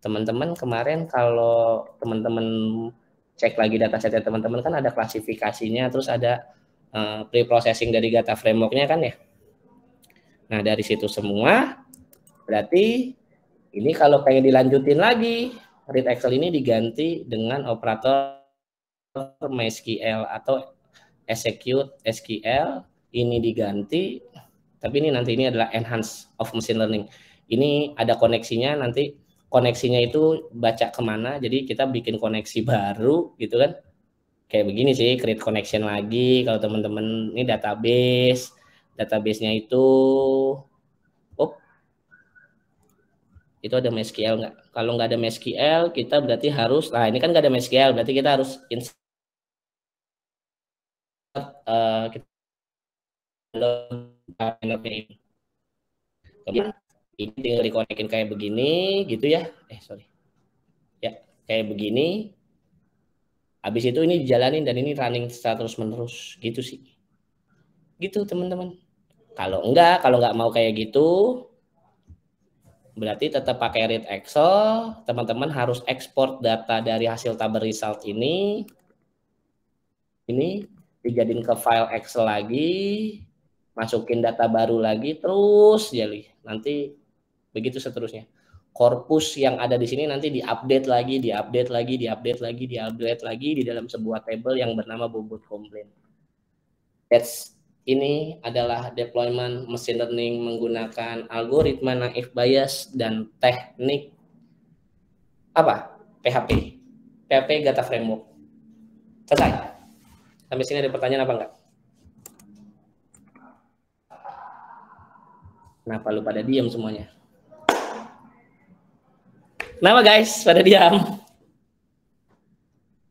Teman-teman kemarin kalau teman-teman cek lagi datasetnya teman-teman kan ada klasifikasinya, terus ada pre-processing dari data framework-nya kan ya. Nah dari situ semua berarti ini kalau pengen dilanjutin lagi read Excel ini diganti dengan operator MySQL atau execute SQL, ini diganti, tapi ini nanti ini adalah enhance of machine learning. Ini ada koneksinya, nanti koneksinya itu baca kemana, jadi kita bikin koneksi baru gitu kan. Kayak begini sih, create connection lagi. Kalau teman-teman ini database-nya itu, itu ada MySQL nggak? Kalau nggak ada MySQL, kita berarti harus, nah ini kan nggak ada MySQL, berarti kita harus insert, kemudian ini tinggal dikonekin kayak begini, gitu ya. Ya, kayak begini. Habis itu ini dijalanin dan ini running secara terus-menerus gitu sih. Gitu teman-teman. Kalau nggak mau kayak gitu, berarti tetap pakai read Excel. Teman-teman harus ekspor data dari hasil tabel result ini dijadiin ke file Excel lagi, masukin data baru lagi, terus jadi nanti begitu seterusnya. Korpus yang ada di sini nanti diupdate lagi, diupdate lagi, diupdate lagi, diupdate lagi di dalam sebuah table yang bernama bobot komplain. Ini adalah deployment machine learning menggunakan algoritma naive Bayes dan teknik apa? PHP Data Framework. Selesai. Sampai sini ada pertanyaan apa enggak? Kenapa lu pada diam semuanya? Kenapa guys pada diam?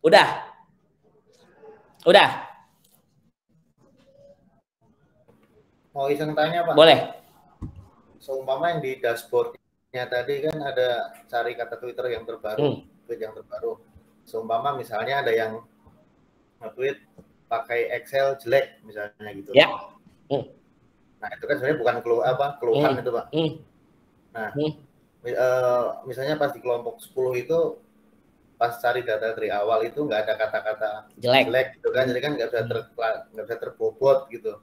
Udah? Mau iseng tanya Pak? Boleh. Seumpama yang di dashboardnya tadi kan ada cari kata Twitter yang terbaru, tweet yang terbaru. Seumpama misalnya ada yang nge-tweet pakai Excel jelek misalnya gitu. Ya. Nah itu kan sebenarnya bukan keluhan itu Pak. Nah misalnya pas di kelompok 10 itu pas cari data dari awal itu nggak ada kata-kata jelek gitu kan, jadi kan nggak bisa terbobot gitu.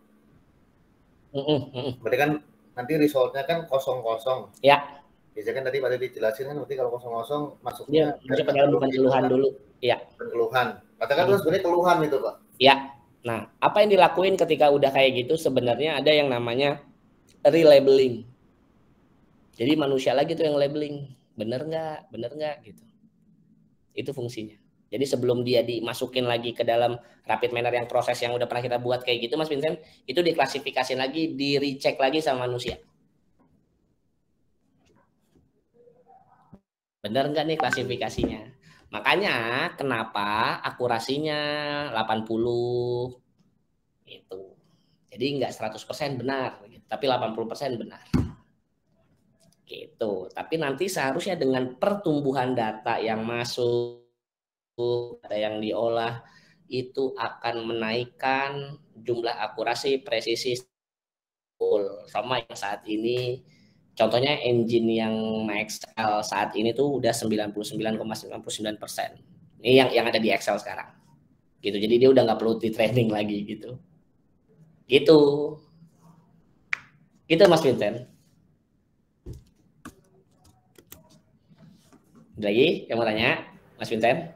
Berarti kan nanti resultnya kan 00. Ya. Biasanya kan tadi pada dijelasin kan berarti kalau 00 masuknya masuk ke dalam bukan keluhan dulu. Iya. Keluhan. Katakan itu sebenarnya keluhan itu Pak. Ya. Nah, apa yang dilakuin ketika udah kayak gitu sebenarnya ada yang namanya relabeling. Jadi manusia lagi tuh yang labeling, bener nggak gitu. Itu fungsinya. Jadi sebelum dia dimasukin lagi ke dalam rapid manner yang proses yang udah pernah kita buat kayak gitu Mas Vincent, itu diklasifikasi lagi, di recheck lagi sama manusia. Bener nggak nih klasifikasinya? Makanya kenapa akurasinya 80 itu. Jadi nggak 100% benar, tapi 80% benar. Gitu. Tapi nanti seharusnya dengan pertumbuhan data yang masuk, data yang diolah itu akan menaikkan jumlah akurasi, presisi sama yang saat ini. Contohnya engine yang Excel saat ini tuh udah 99,99%. Ini yang ada di Excel sekarang. Gitu. Jadi dia udah nggak perlu di training lagi gitu. Gitu Mas Vincent. Lagi yang mau tanya, Mas Vincent?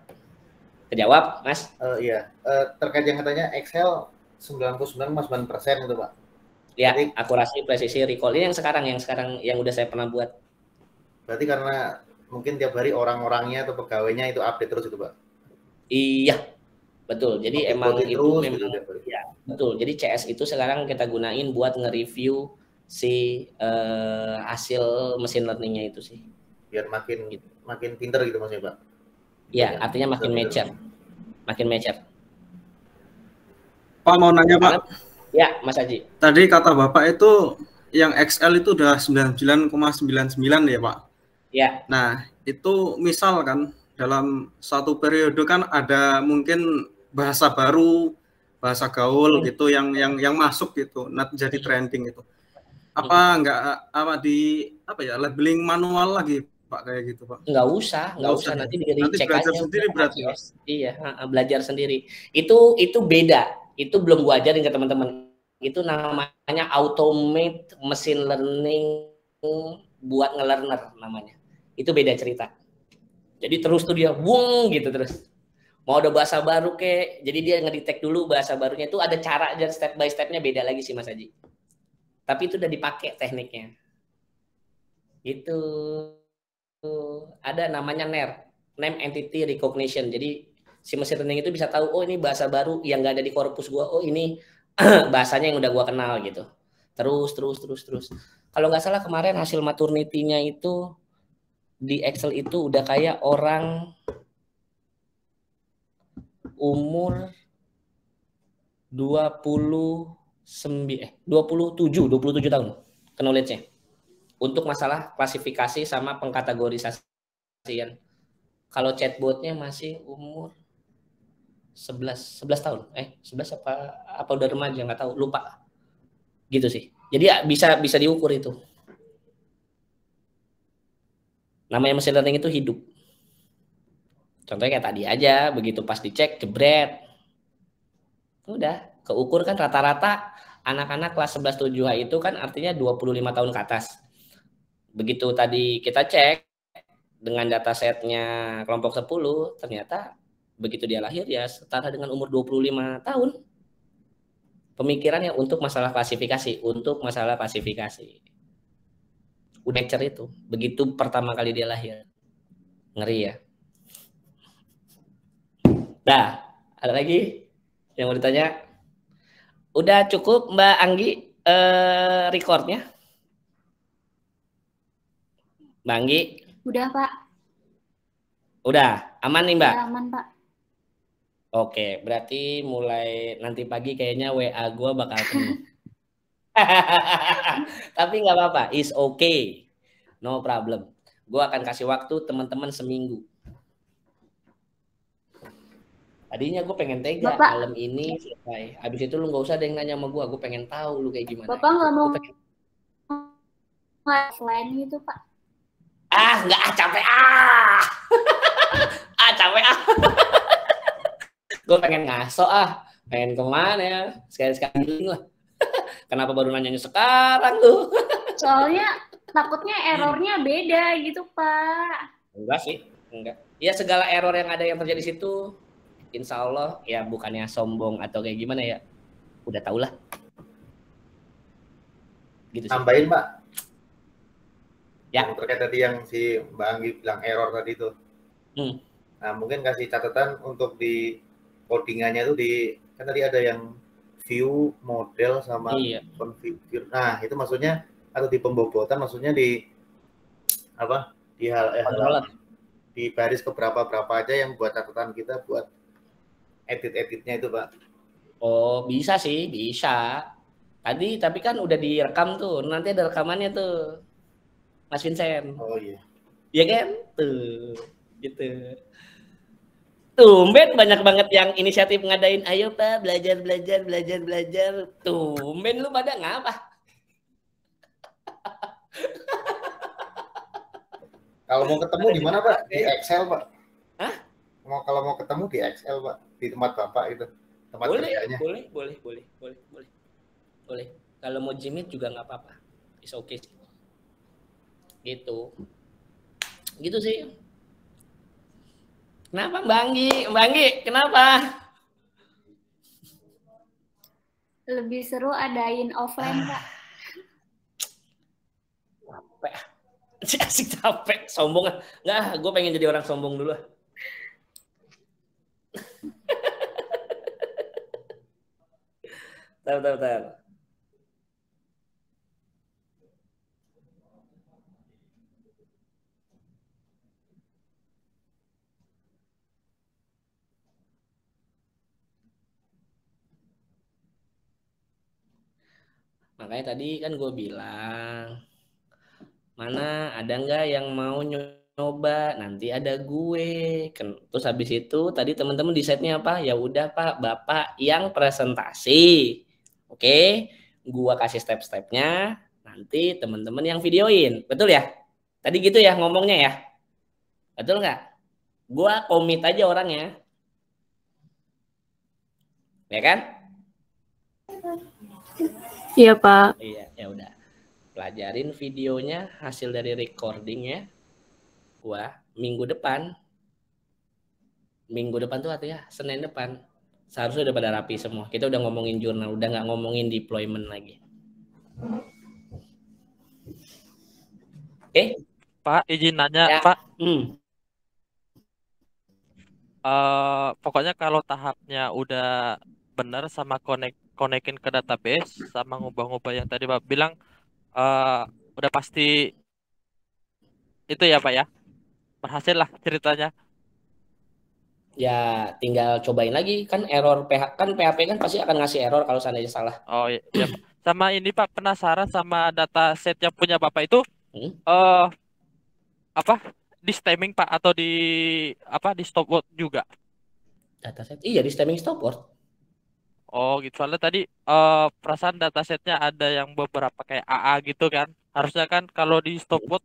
Terjawab, Mas? Iya. Terkait yang katanya Excel 99,9% itu Pak. Ya, jadi, akurasi, presisi, recall. Ini yang sekarang yang udah saya pernah buat. Berarti karena mungkin tiap hari orang-orangnya atau pegawainya itu update terus itu Pak? Iya, betul. Jadi emang itu terus, memang gitu, ya, betul. Jadi CS itu sekarang kita gunain buat nge-review si hasil mesin learning-nya itu sih. Biar makin pinter gitu maksudnya Pak? Iya, artinya makin mature. Makin mature. Pak mau nanya Pak. Ya, Mas Haji. Tadi kata Bapak itu yang XL itu udah 99,99 ya Pak? Ya. Nah, itu misal kan dalam satu periode kan ada mungkin bahasa baru, bahasa gaul gitu yang masuk gitu, jadi trending itu. Apa labeling manual lagi Pak kayak gitu Pak? Nggak usah nanti dicek aja sendiri berarti ya? Iya, belajar sendiri. Itu beda. Itu belum gua ajarin ke teman-teman. Itu namanya automate machine learning buat nge-learner namanya. Itu beda cerita. Jadi terus tuh dia wung gitu terus. Mau ada bahasa baru jadi dia ngedetect dulu bahasa barunya itu ada cara dan step by stepnya beda lagi sih Mas Haji. Tapi itu udah dipakai tekniknya. Itu ada namanya NER, Name Entity Recognition. Jadi si machine learning itu bisa tahu, oh ini bahasa baru yang nggak ada di korpus gua, oh ini bahasanya yang udah gua kenal gitu. Terus. Kalau nggak salah kemarin hasil maternity-nya itu di Excel itu udah kayak orang umur 27 tahun knowledge-nya. Untuk masalah klasifikasi sama pengkategorisasian. Kalau chatbotnya masih umur 11 tahun. 11 apa udah remaja nggak tahu, lupa. Gitu sih. Jadi ya bisa diukur itu. Namanya machine learning itu hidup. Contohnya kayak tadi aja, begitu pas dicek jebret. Udah, keukur kan rata-rata anak-anak kelas 11 7H itu kan artinya 25 tahun ke atas. Begitu tadi kita cek dengan datasetnya kelompok 10, ternyata begitu dia lahir ya setara dengan umur 25 tahun. Pemikirannya untuk masalah klasifikasi, Nature itu, begitu pertama kali dia lahir. Ngeri ya. Dah, ada lagi yang mau ditanya? Udah cukup Mbak Anggi recordnya? Mbak Anggi? Udah, Pak. Udah, aman nih Mbak? Udah aman, Pak. Oke, berarti mulai nanti pagi kayaknya WA gue bakal penuh. Tapi nggak apa-apa, is okay, no problem. Gue akan kasih waktu teman-teman seminggu. Tadinya gue pengen tega Bapak, malam ini selesai. Habis itu lu nggak usah ada yang nanya sama gue pengen tahu lu kayak gimana. Bapak nggak mau offline gitu, Pak? Nggak, capek capek Gue pengen ngaso pengen kemana ya, sekali-sekali lah. Kenapa baru nanyanya sekarang tuh? Soalnya takutnya errornya beda gitu, Pak. Enggak sih, enggak. Ya segala error yang ada yang terjadi di situ, insya Allah ya bukannya sombong atau kayak gimana ya, udah tau lah. Gitu sih. Tambahin Mbak. Ya. Yang terkait tadi yang si Mbak Anggi bilang error tadi itu. Nah mungkin kasih catatan untuk di codingannya tuh kan tadi ada yang view, model sama configure. Nah itu maksudnya atau di pembobotan maksudnya di apa? Di di baris keberapa aja yang buat catatan kita buat edit-editnya itu Pak. Oh bisa sih, bisa. Tapi kan udah direkam tuh, nanti ada rekamannya tuh, Mas Vincent. Oh iya. Iya kan? Tuh, gitu. Tumben banyak banget yang inisiatif ngadain, ayo Pak belajar. Tumben lu pada ngapa? Kalau mau ketemu di mana Pak? Di Excel Pak? Hah? Kalau mau ketemu di Excel Pak, di tempat Bapak itu, tempat kerjanya. Boleh. Kalau mau Jimit juga nggak apa-apa, it's okay sih. Gitu sih. Kenapa Mbak Anggi, kenapa? Lebih seru adain offline, Pak. Capek. Asik capek, sombong. Nggak, gue pengen jadi orang sombong dulu. Bentar. Makanya tadi kan gue bilang, mana ada nggak yang mau nyoba? Nanti ada gue. Terus habis itu tadi teman-teman decide-nya apa? Ya udah Pak, Bapak yang presentasi. Oke, gue kasih step-stepnya. Nanti teman-teman yang videoin. Betul ya? Tadi gitu ya ngomongnya ya? Betul nggak? Gue komit aja orangnya. Ya kan? Iya Pak. Iya, ya udah. Pelajarin videonya, hasil dari recordingnya. Wah, minggu depan tuh artinya Senin depan. Seharusnya udah pada rapi semua. Kita udah ngomongin jurnal, udah nggak ngomongin deployment lagi. Oke? Pak, izin nanya, ya. Pak. Pokoknya kalau tahapnya udah benar sama konekin ke database sama ngubah-ngubah yang tadi Pak bilang udah pasti itu ya Pak ya, berhasil lah ceritanya. Ya tinggal cobain lagi, kan error PHP kan pasti akan ngasih error kalau seandainya salah. Oh iya Pak. Sama ini Pak, penasaran sama data set yang punya Bapak itu apa di stemming Pak atau di stopwatch juga? Dataset iya di stemming stopwatch. Oh gitu, soalnya tadi perasaan datasetnya ada yang beberapa kayak AA gitu kan. Harusnya kan kalau di stopwatch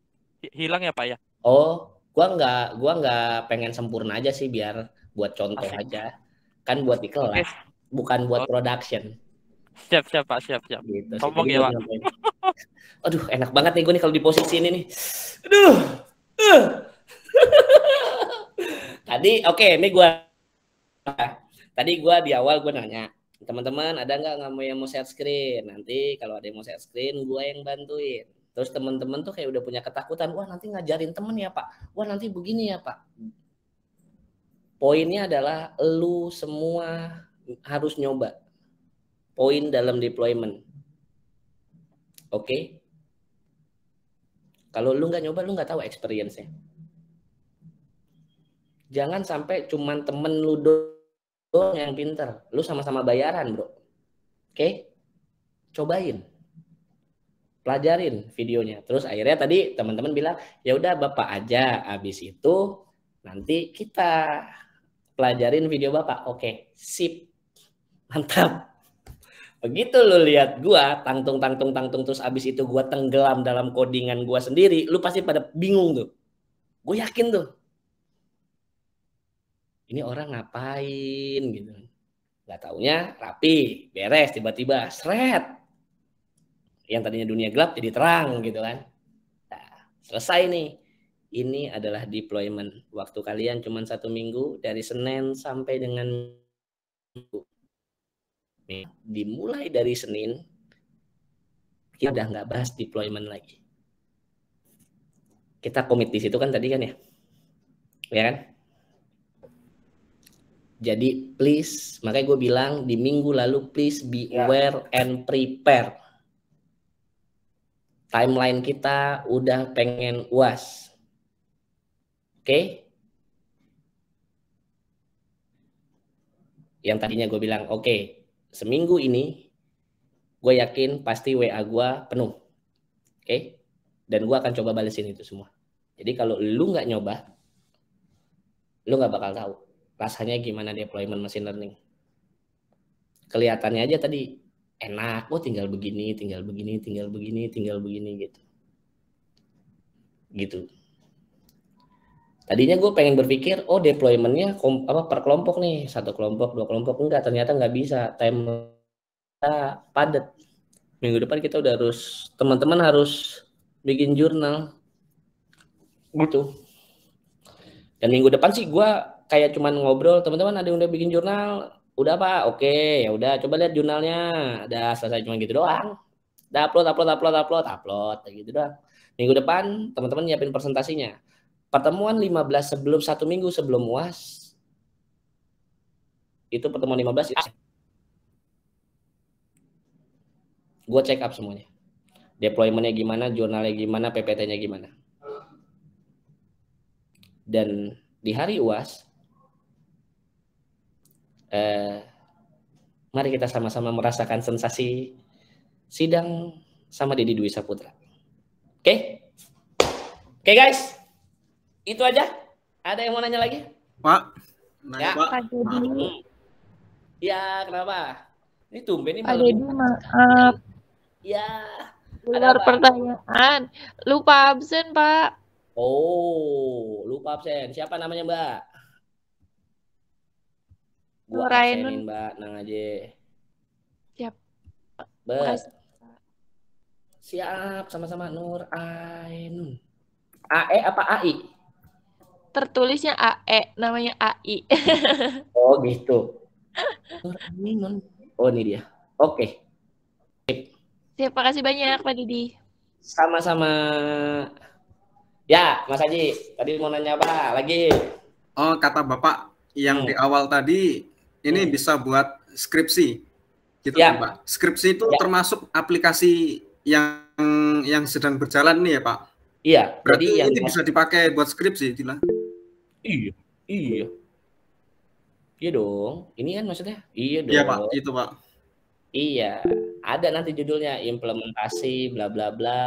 hilang ya Pak ya? Oh, gua nggak pengen sempurna aja sih biar buat contoh aja. Kan buat di kelas. bukan buat production. Siap Pak, siap. Gitu. Ngomong ya Pak. Aduh, enak banget nih gue nih kalau di posisi ini nih. Aduh. Tadi gue di awal gue nanya, teman-teman ada nggak mau yang mau share screen? Nanti kalau ada yang mau share screen, gue yang bantuin. Terus teman-teman tuh kayak udah punya ketakutan, wah nanti ngajarin temen ya Pak, wah nanti begini ya Pak. Poinnya adalah lu semua harus nyoba. Poin dalam deployment. Oke? Kalau lu nggak nyoba, lu nggak tahu experience-nya. Jangan sampai cuman temen lu doang yang pinter. Lu sama-sama bayaran, bro. Oke? Cobain. Pelajarin videonya. Terus akhirnya tadi teman-teman bilang, ya udah Bapak aja. Habis itu nanti kita pelajarin video Bapak. Oke, sip. Mantap. Begitu lu lihat gua tangtung terus abis itu gua tenggelam dalam codingan gua sendiri, lu pasti pada bingung tuh. Gue yakin tuh. Ini orang ngapain gitu. Gak taunya rapi, beres tiba-tiba seret. Yang tadinya dunia gelap jadi terang gitu kan. Nah, selesai nih. Ini adalah deployment. Waktu kalian cuma 1 minggu dari Senin sampai dengan Minggu. Dimulai dari Senin kita udah nggak bahas deployment lagi. Kita komit di situ kan tadi kan ya kan? Jadi please, makanya gue bilang di minggu lalu please be aware and prepare. Timeline kita udah pengen UAS. Oke? Yang tadinya gue bilang oke, seminggu ini gue yakin pasti WA gue penuh. Oke? Dan gue akan coba balesin itu semua. Jadi kalau lu nggak nyoba, lu nggak bakal tahu rasanya gimana deployment machine learning. Kelihatannya aja tadi enak, tinggal begini gitu. Gitu. Tadinya gue pengen berpikir, deploymentnya per kelompok nih, 1 kelompok, 2 kelompok, enggak, ternyata nggak bisa, time kita padat. Minggu depan kita udah harus, teman-teman harus bikin jurnal, gitu. Dan minggu depan sih gue kayak cuman ngobrol, teman-teman ada yang udah bikin jurnal, udah Pak, oke, ya udah coba lihat jurnalnya, udah selesai cuma gitu doang. Udah upload, gitu doang. Minggu depan teman-teman nyiapin presentasinya. Pertemuan 15 sebelum 1 minggu sebelum UAS. Itu pertemuan 15 itu. Gue check up semuanya. Deployment-nya gimana, jurnalnya gimana, PPT-nya gimana. Dan di hari UAS mari kita sama-sama merasakan sensasi sidang sama Deddy Dwi Saputra. Oke? Oke guys. Itu aja. Ada yang mau nanya lagi? Pak. Ya. Pak Deddy. Ya, kenapa? Ini tumben nih. Pak Deddy, maaf. Ya. Luar pertanyaan. Lupa absen, Pak. Oh, lupa absen. Siapa namanya, Mbak? Gua absenin, Mbak. Nang aja. Siap. Makasih. Siap, sama-sama. Nur Ainun. AE apa AI? Tertulisnya AE, namanya AI. Oh gitu. Nur Ainun. Oh ini dia. Oke. Siap, makasih banyak Pak Deddy. Sama-sama. Ya, Mas Haji, tadi mau nanya apa lagi? Oh, kata Bapak yang di awal tadi ini bisa buat skripsi. Gitu kan, Pak. Skripsi itu termasuk aplikasi yang sedang berjalan nih ya, Pak. Iya. Berarti jadi ini bisa dipakai buat skripsi, Dila. Iya. Iya dong. Ini kan maksudnya? Iya dong. Iya, Pak. Itu, Pak. Iya. Ada nanti judulnya implementasi bla bla bla